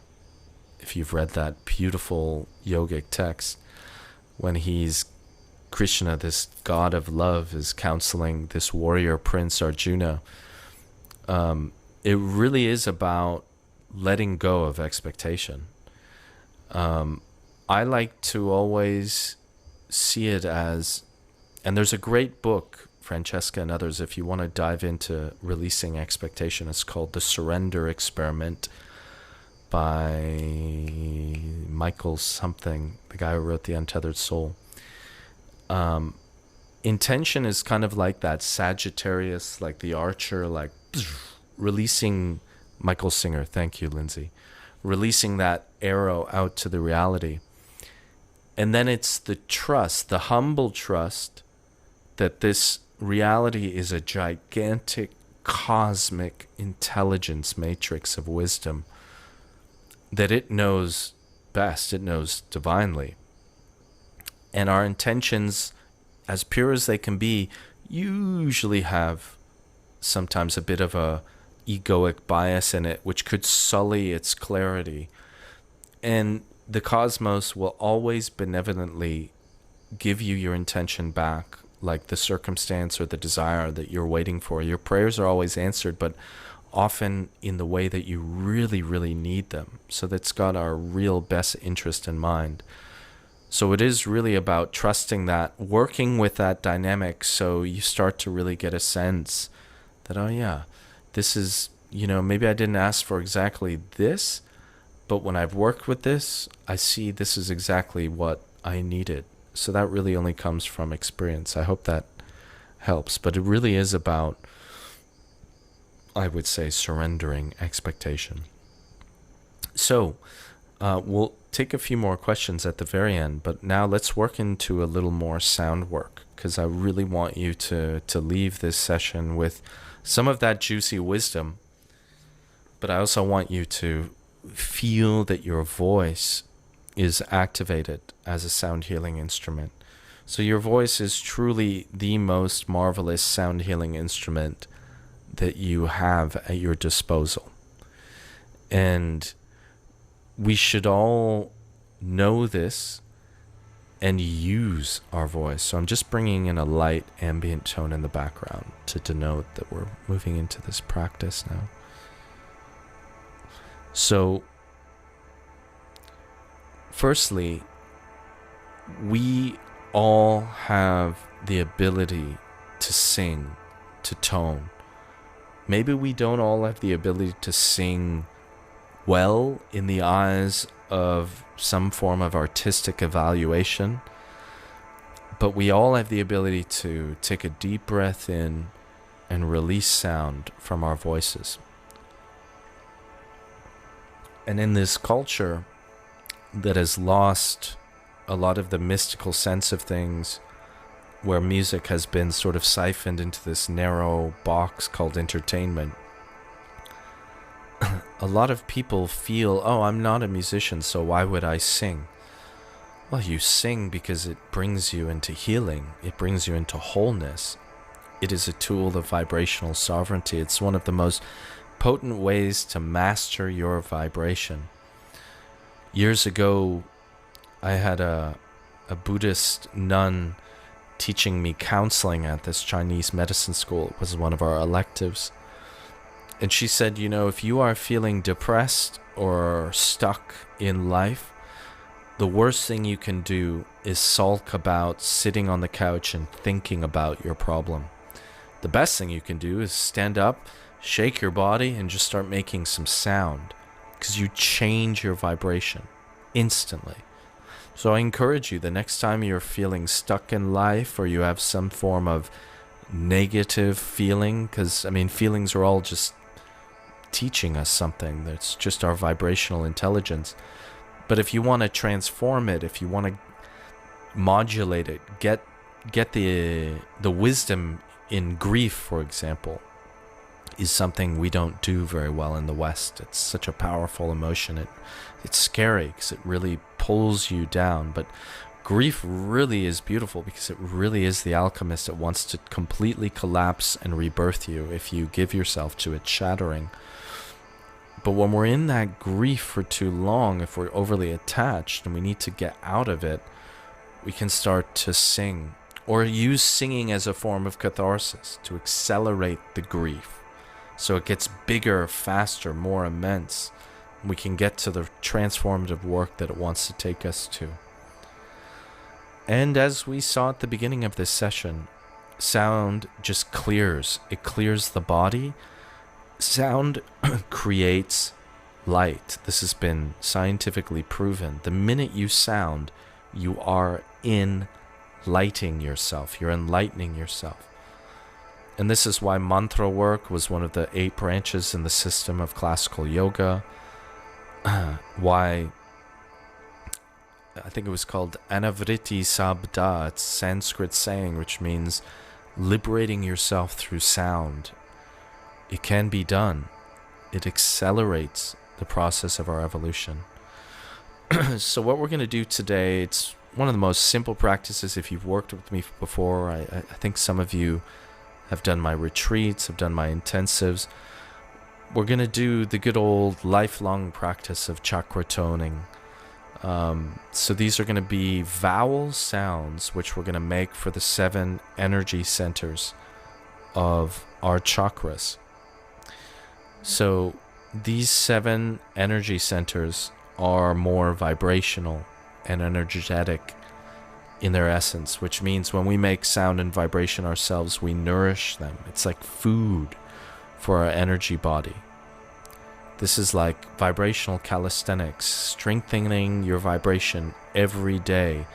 if you've read that beautiful yogic text, when Krishna, this god of love, is counseling this warrior prince Arjuna, it really is about letting go of expectation. I like to always see it as, and there's a great book, Francesca and others, if you want to dive into releasing expectation, it's called The Surrender Experiment by Michael something, the guy who wrote The Untethered Soul. Intention is kind of like that Sagittarius, like the archer, like releasing, Michael Singer, thank you, Lindsay, releasing that arrow out to the reality. And then it's the trust, the humble trust that this reality is a gigantic cosmic intelligence matrix of wisdom, that it knows best, it knows divinely. And our intentions, as pure as they can be, usually have sometimes a bit of a egoic bias in it, which could sully its clarity. And the cosmos will always benevolently give you your intention back, like the circumstance or the desire that you're waiting for. Your prayers are always answered, but often in the way that you really, really need them. So that's got our real best interest in mind. So it is really about trusting that, working with that dynamic, so you start to really get a sense that, oh yeah, this is, maybe I didn't ask for exactly this, but when I've worked with this, I see this is exactly what I needed. So that really only comes from experience. I hope that helps. But it really is about, I would say, surrendering expectation. So we'll take a few more questions at the very end, but now let's work into a little more sound work, because I really want you to leave this session with some of that juicy wisdom, but I also want you to feel that your voice is activated as a sound healing instrument. So your voice is truly the most marvelous sound healing instrument that you have at your disposal. And we should all know this and use our voice. So I'm just bringing in a light ambient tone in the background to denote that we're moving into this practice now. So firstly, we all have the ability to sing, to tone. Maybe we don't all have the ability to sing well in the eyes of some form of artistic evaluation, but we all have the ability to take a deep breath in and release sound from our voices. And in this culture that has lost a lot of the mystical sense of things, where music has been sort of siphoned into this narrow box called entertainment, a lot of people feel, oh, I'm not a musician, so why would I sing? Well, you sing because it brings you into healing. It brings you into wholeness. It is a tool of vibrational sovereignty. It's one of the most potent ways to master your vibration. Years ago, I had a Buddhist nun teaching me counseling at this Chinese medicine school. It was one of our electives. And she said, you know, if you are feeling depressed or stuck in life, the worst thing you can do is sulk about sitting on the couch and thinking about your problem. The best thing you can do is stand up, shake your body, and just start making some sound, because you change your vibration instantly. So I encourage you, the next time you're feeling stuck in life or you have some form of negative feeling, because, I mean, feelings are all just teaching us something. That's just our vibrational intelligence. But if you want to transform it, if you want to modulate it, get the wisdom in grief, for example, is something we don't do very well in the West. It's such a powerful emotion. It's scary because it really pulls you down. But grief really is beautiful because it really is the alchemist. It wants to completely collapse and rebirth you if you give yourself to its shattering. But when we're in that grief for too long, if we're overly attached and we need to get out of it, we can start to sing or use singing as a form of catharsis to accelerate the grief. So it gets bigger, faster, more immense. We can get to the transformative work that it wants to take us to. And as we saw at the beginning of this session, sound just clears. It clears the body. Sound creates light. This has been scientifically proven. The minute you sound, you are enlightening yourself. You're enlightening yourself. And this is why mantra work was one of the 8 branches in the system of classical yoga. Why I think it was called Anavriti Sabda. It's Sanskrit saying, which means liberating yourself through sound. It can be done. It accelerates the process of our evolution. So what we're going to do today, it's one of the most simple practices. If you've worked with me before, I think some of you have done my retreats, have done my intensives. We're going to do the good old lifelong practice of chakra toning. So these are going to be vowel sounds, which we're going to make for the 7 energy centers of our chakras. So these 7 energy centers are more vibrational and energetic in their essence, which means when we make sound and vibration ourselves, we nourish them. It's like food for our energy body. This is like vibrational calisthenics. Strengthening your vibration every day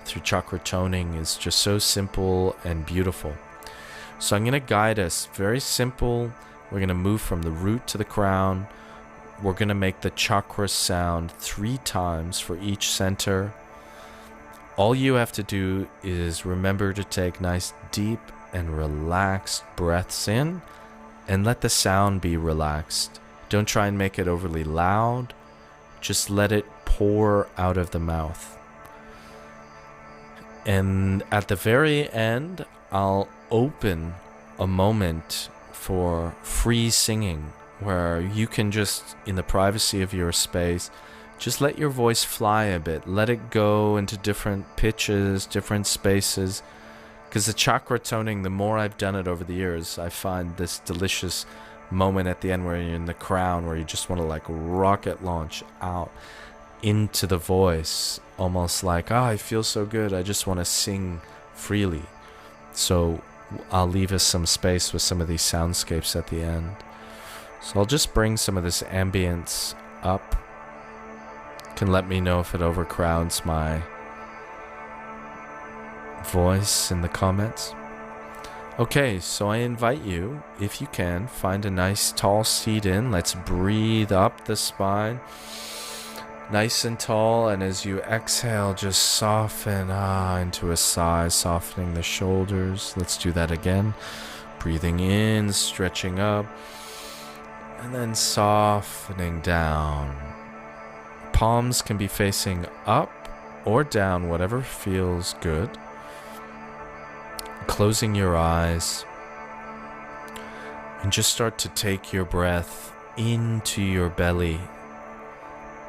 through chakra toning is just so simple and beautiful. So I'm going to guide us very simple. We're going to move from the root to the crown. We're going to make the chakra sound 3 times for each center. All you have to do is remember to take nice deep and relaxed breaths in and let the sound be relaxed. Don't try and make it overly loud. Just let it pour out of the mouth. And at the very end, I'll open a moment for free singing, where you can just, in the privacy of your space, just let your voice fly a bit. Let it go into different pitches, different spaces. Because the chakra toning, the more I've done it over the years, I find this delicious moment at the end where you're in the crown, where you just want to like rocket launch out into the voice, almost like, I feel so good, I just want to sing freely. So I'll leave us some space with some of these soundscapes at the end. So I'll just bring some of this ambience up. You can let me know if it overcrowds my voice in the comments. Okay, so I invite you, if you can, find a nice tall seat in. Let's breathe up the spine. nice and tall, and as you exhale, just soften into a sigh, softening the shoulders. Let's do that again. Breathing in, stretching up, and then softening down. Palms can be facing up or down, whatever feels good. Closing your eyes, and just start to take your breath into your belly.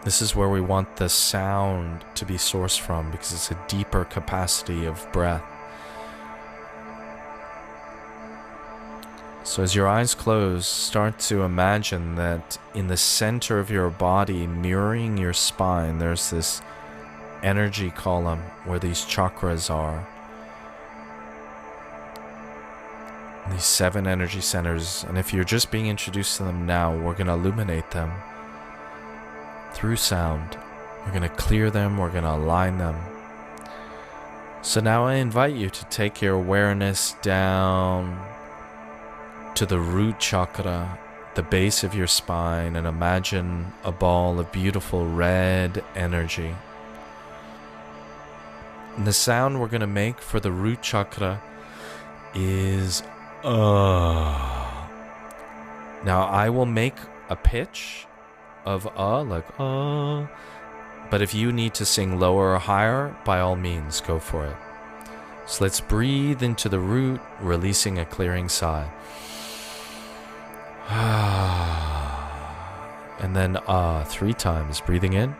This is where we want the sound to be sourced from, because it's a deeper capacity of breath. So as your eyes close, start to imagine that in the center of your body, mirroring your spine, there's this energy column where these chakras are. These 7 energy centers, and if you're just being introduced to them now, we're going to illuminate them through sound. We're going to clear them, we're going to align them. So now I invite you to take your awareness down to the root chakra, the base of your spine, and imagine a ball of beautiful red energy. And the sound we're going to make for the root chakra is Now I will make a pitch of like but if you need to sing lower or higher, by all means, go for it. So let's breathe into the root, releasing a clearing sigh. And then 3 times, breathing in.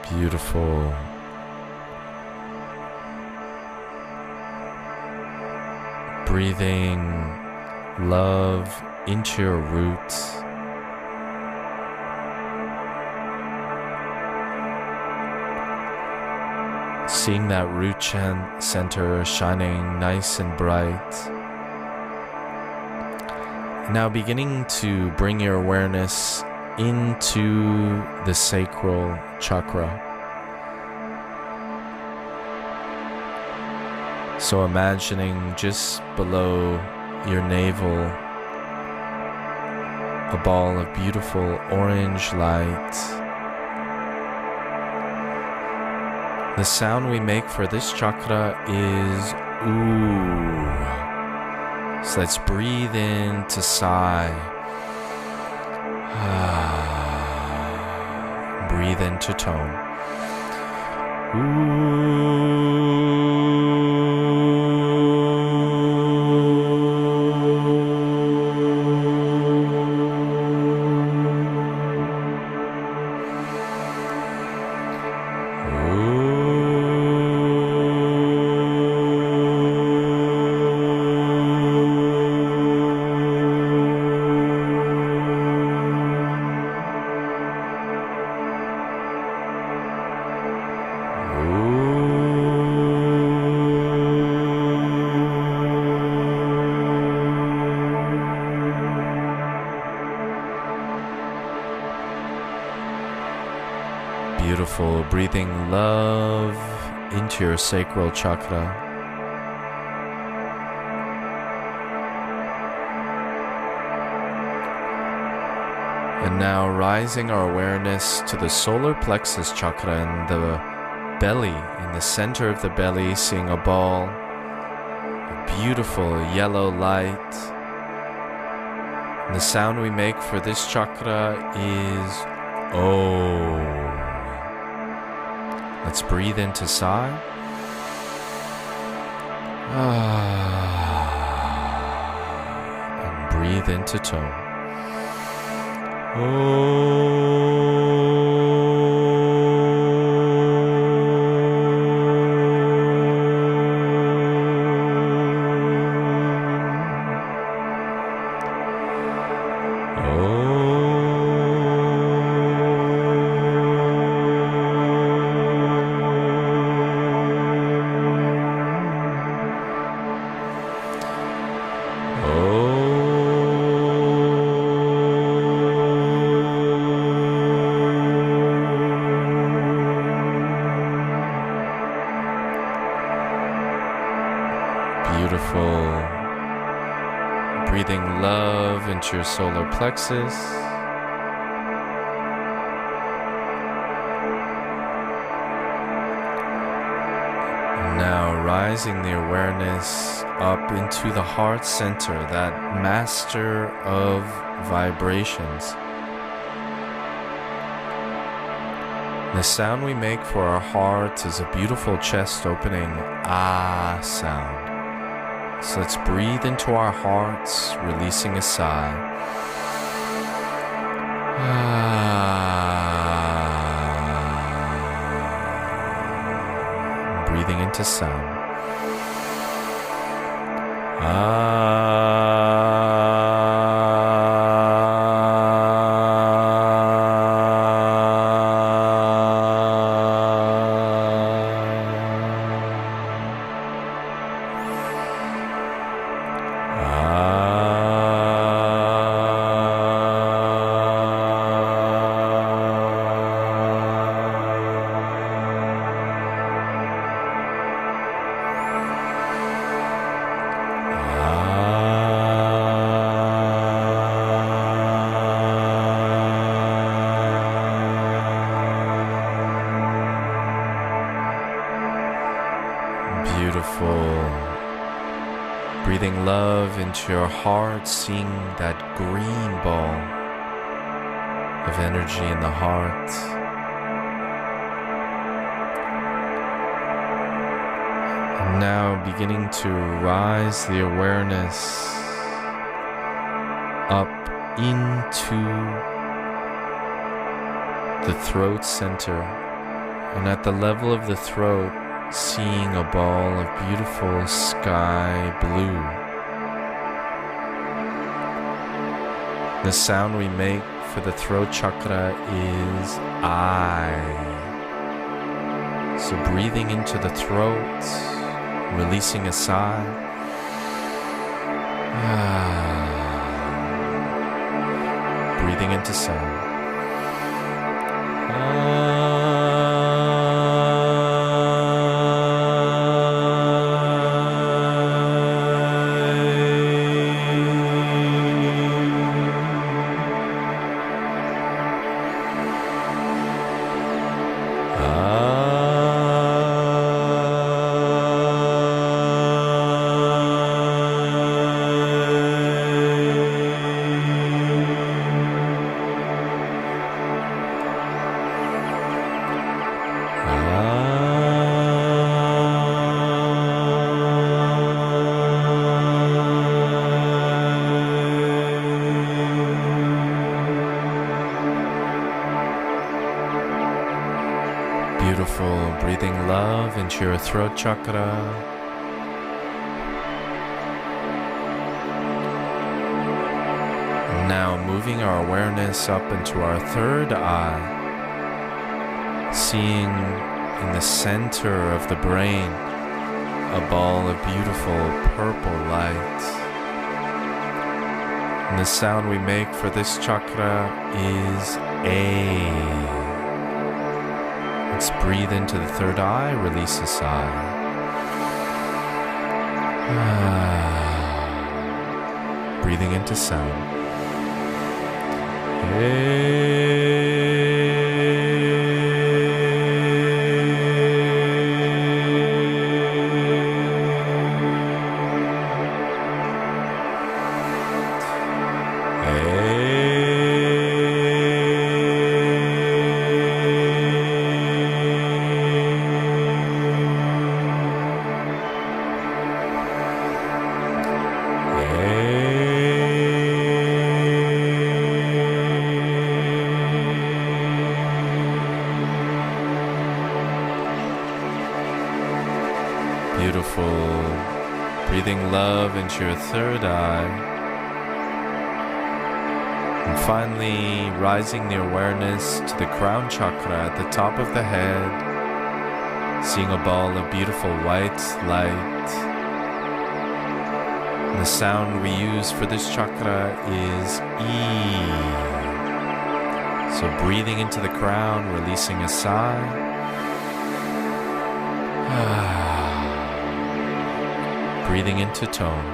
Beautiful. Breathing love into your roots. Seeing that root center shining nice and bright. Now beginning to bring your awareness into the sacral chakra. So imagining just below your navel a ball of beautiful orange light. The sound we make for this chakra is ooh. So let's breathe in to sigh. Breathe into tone. Beautiful, breathing love into your sacral chakra. And now rising our awareness to the solar plexus chakra in the belly, in the center of the belly, seeing a ball of beautiful yellow light. And the sound we make for this chakra is oh. Let's breathe into sigh. And breathe into tone. into your solar plexus. Now rising the awareness up into the heart center, that master of vibrations. The sound we make for our hearts is a beautiful chest opening ah sound. So let's breathe into our hearts, releasing a sigh. Breathing into sound. Beautiful. Breathing love into your heart, seeing that green ball of energy in the heart. And now beginning to rise the awareness up into the throat center. And at the level of the throat, seeing a ball of beautiful sky blue. The sound we make for the throat chakra is I. So breathing into the throat, releasing a sigh. Breathing into sound. Beautiful. Breathing love into your throat chakra. Now moving our awareness up into our third eye, seeing in the center of the brain a ball of beautiful purple light. And the sound we make for this chakra is A. Let's breathe into the third eye, release a sigh. Breathing into sound. Beautiful. Breathing love into your third eye. And finally, rising the awareness to the crown chakra at the top of the head, seeing a ball of beautiful white light. And the sound we use for this chakra is E. So breathing into the crown, releasing a sigh. Breathing into tone.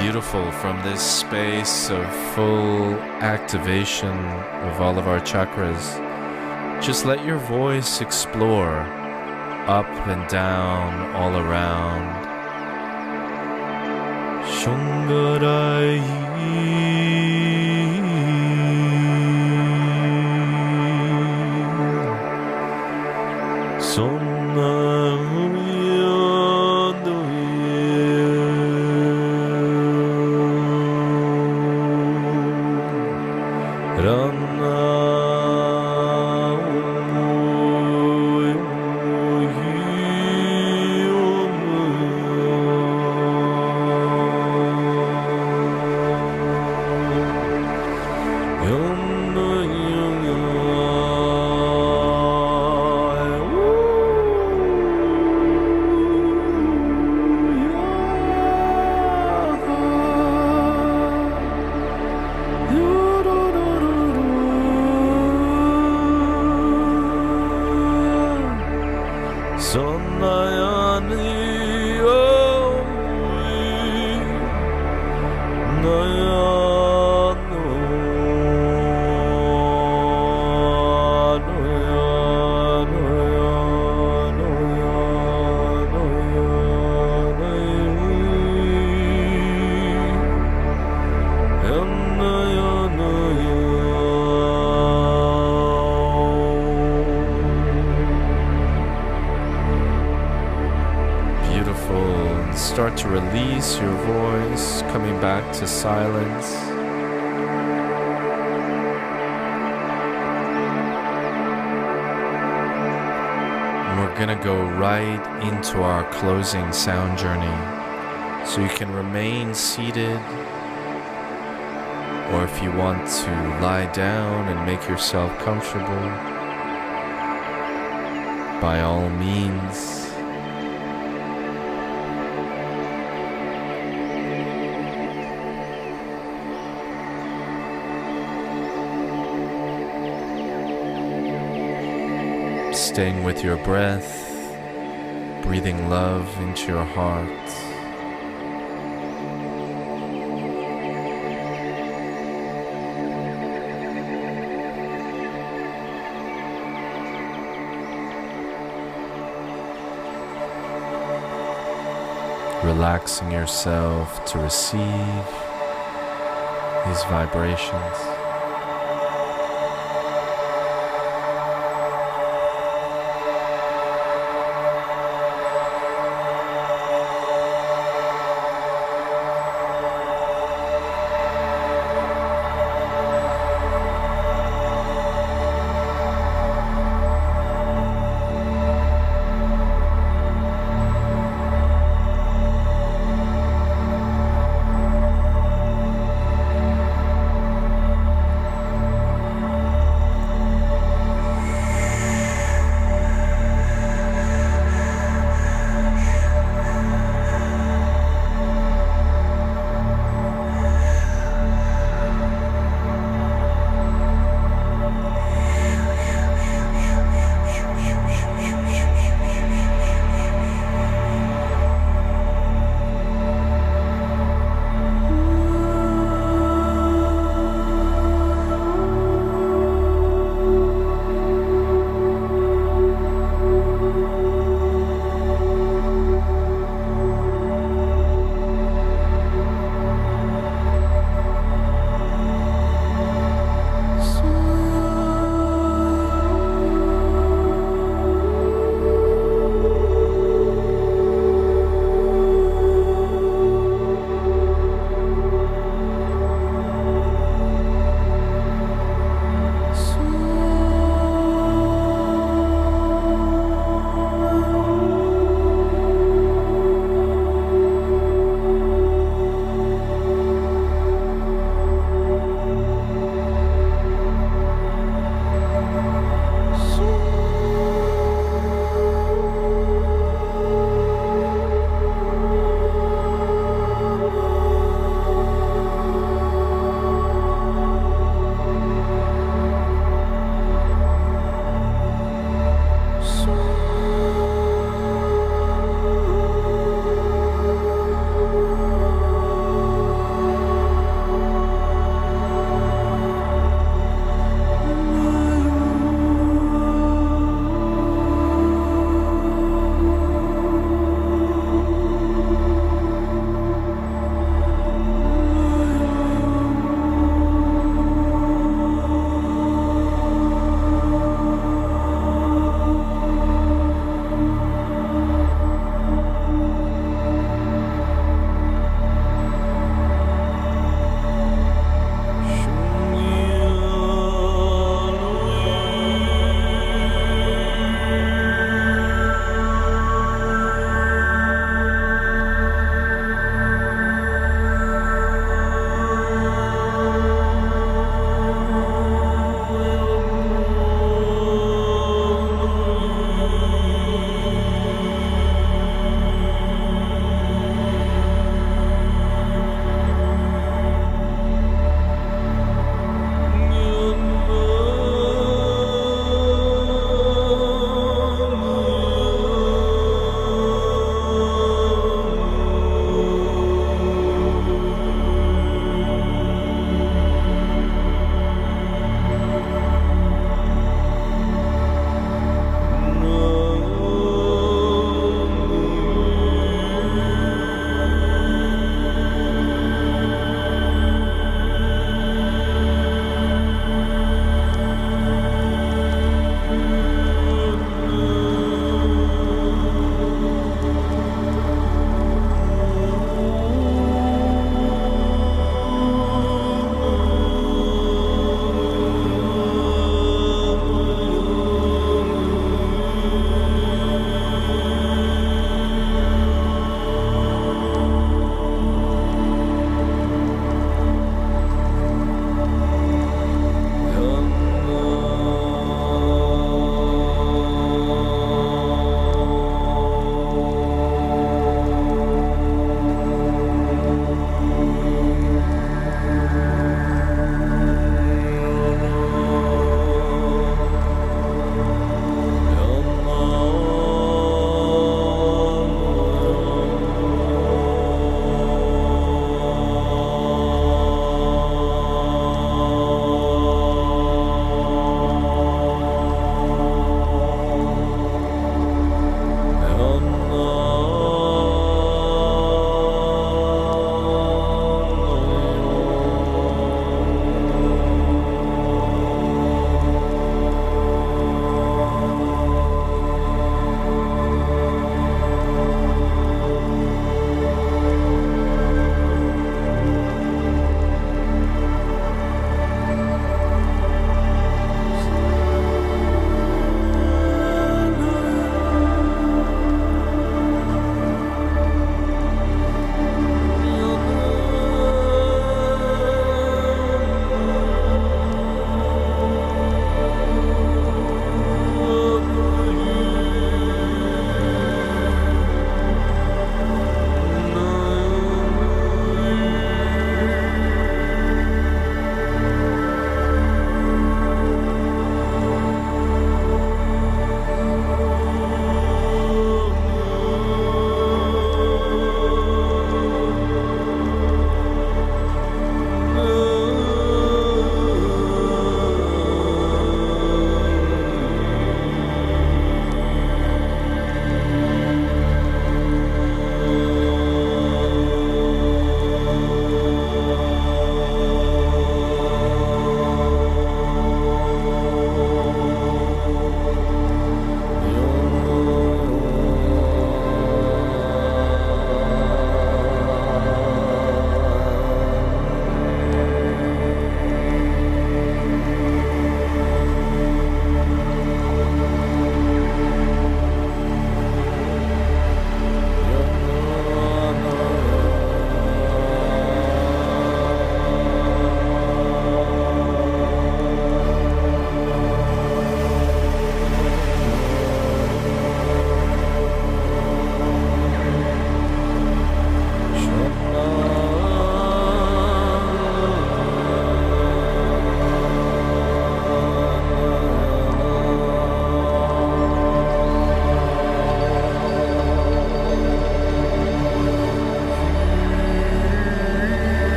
Beautiful. From this space of full activation of all of our chakras, just let your voice explore up and down, all around. Shungarai start to release your voice, coming back to silence. And we're gonna go right into our closing sound journey. So you can remain seated, or if you want to lie down and make yourself comfortable, by all means. Staying with your breath, breathing love into your heart. Relaxing yourself to receive these vibrations.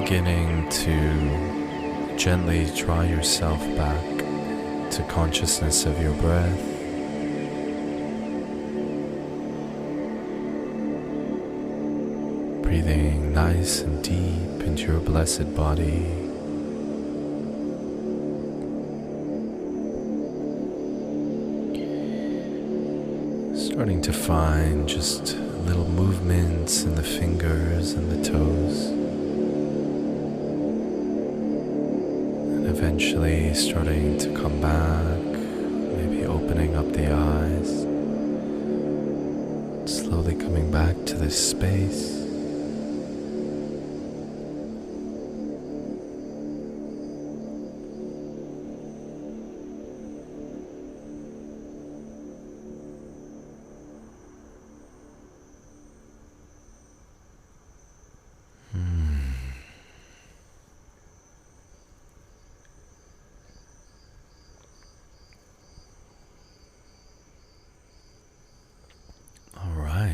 beginning to gently draw yourself back to consciousness of your breath. Breathing nice and deep into your blessed body. Starting to find just little movements in the fingers and the toes. And eventually starting to come back, maybe opening up the eyes. Slowly coming back to this space.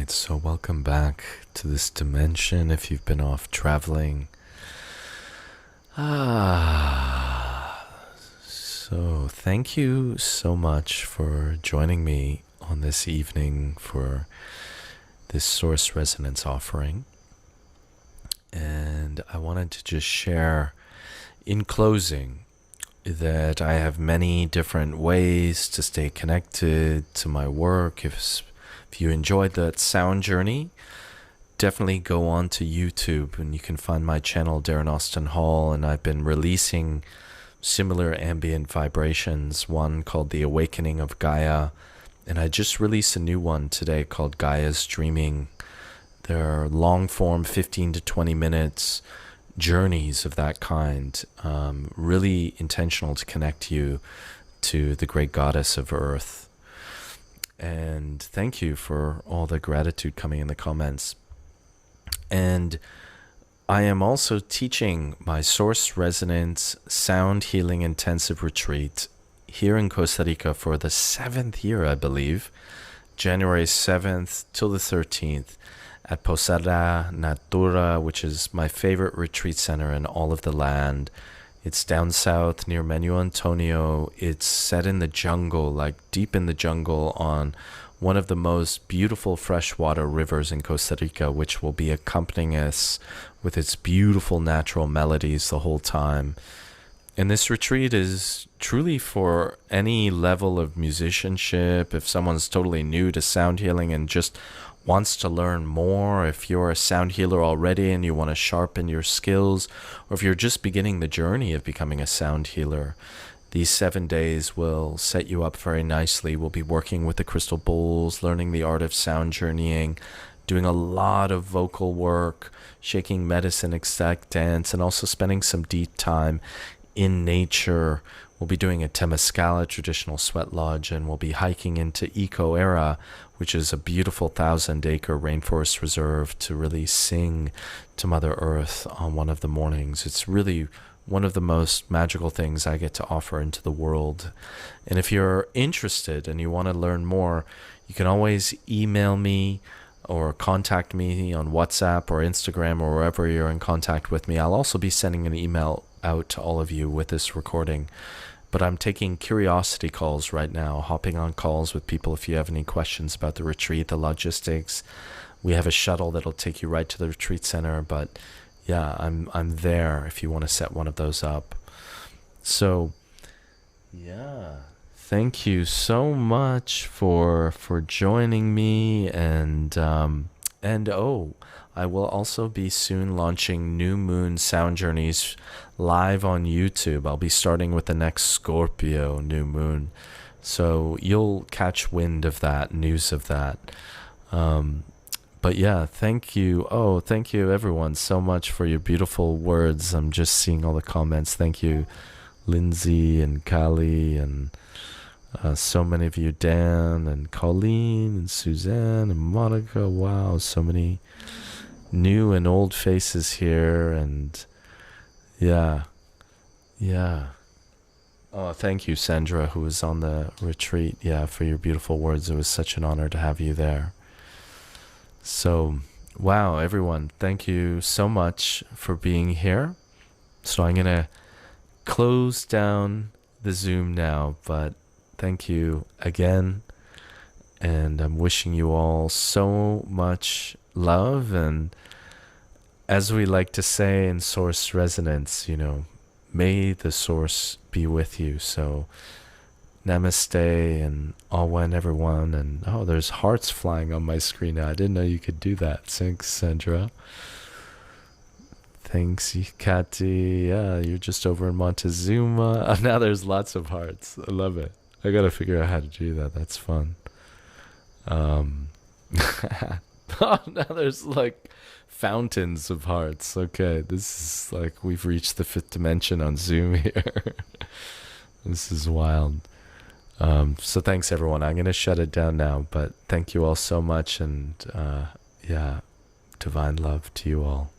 So welcome back to this dimension if you've been off traveling. So thank you so much for joining me on this evening for this Source Resonance offering. And I wanted to just share in closing that I have many different ways to stay connected to my work. If you enjoyed that sound journey, definitely go on to YouTube and you can find my channel, Darren Austin Hall, and I've been releasing similar ambient vibrations, one called The Awakening of Gaia, and I just released a new one today called Gaia's Dreaming. They're long form, 15 to 20 minutes journeys of that kind, really intentional to connect you to the great goddess of Earth. And thank you for all the gratitude coming in the comments. And I am also teaching my Source Resonance Sound Healing Intensive Retreat here in Costa Rica for the 7th year, I believe, January 7th till the 13th at Posada Natura, which is my favorite retreat center in all of the land. It's down south near Menu Antonio. It's set in the jungle, like deep in the jungle on one of the most beautiful freshwater rivers in Costa Rica, which will be accompanying us with its beautiful natural melodies the whole time. And this retreat is truly for any level of musicianship. If someone's totally new to sound healing and just wants to learn more, if you're a sound healer already and you want to sharpen your skills, or if you're just beginning the journey of becoming a sound healer, these 7 days will set you up very nicely. We'll be working with the crystal bowls, learning the art of sound journeying, doing a lot of vocal work, shaking medicine, ecstatic dance, and also spending some deep time in nature. We'll be doing a Temescala traditional sweat lodge, and we'll be hiking into Eco Era, which is a beautiful 1,000-acre rainforest reserve, to really sing to Mother Earth on one of the mornings. It's really one of the most magical things I get to offer into the world. And if you're interested and you want to learn more, you can always email me or contact me on WhatsApp or Instagram or wherever you're in contact with me. I'll also be sending an email out to all of you with this recording. But I'm taking curiosity calls right now, hopping on calls with people if you have any questions about the retreat, the logistics. We have a shuttle that'll take you right to the retreat center, but yeah, I'm there if you want to set one of those up. So yeah, thank you so much for joining me, and I will also be soon launching New Moon Sound Journeys live on YouTube. I'll be starting with the next Scorpio new moon, so you'll catch wind of that, news of that. But yeah, thank you. Oh, thank you everyone so much for your beautiful words. I'm just seeing all the comments. Thank you, Lindsay and Kali, and so many of you, Dan and Colleen and Suzanne and Monica. Wow, so many new and old faces here. And yeah. Oh, thank you, Sandra, who was on the retreat. Yeah, for your beautiful words. It was such an honor to have you there. So, wow, everyone, thank you so much for being here. So I'm going to close down the Zoom now, but thank you again. And I'm wishing you all so much love. And as we like to say in Source Resonance, you know, may the Source be with you. So namaste and all one, everyone. And oh, there's hearts flying on my screen now. I didn't know you could do that. Thanks, Sandra. Thanks, Kati. Yeah, you're just over in Montezuma. Now there's lots of hearts. I love it. I gotta figure out how to do that. That's fun. Oh, now there's like fountains of hearts. Okay, this is like we've reached the 5th dimension on Zoom here. This is wild. So thanks everyone. I'm gonna shut it down now, but thank you all so much, and yeah, divine love to you all.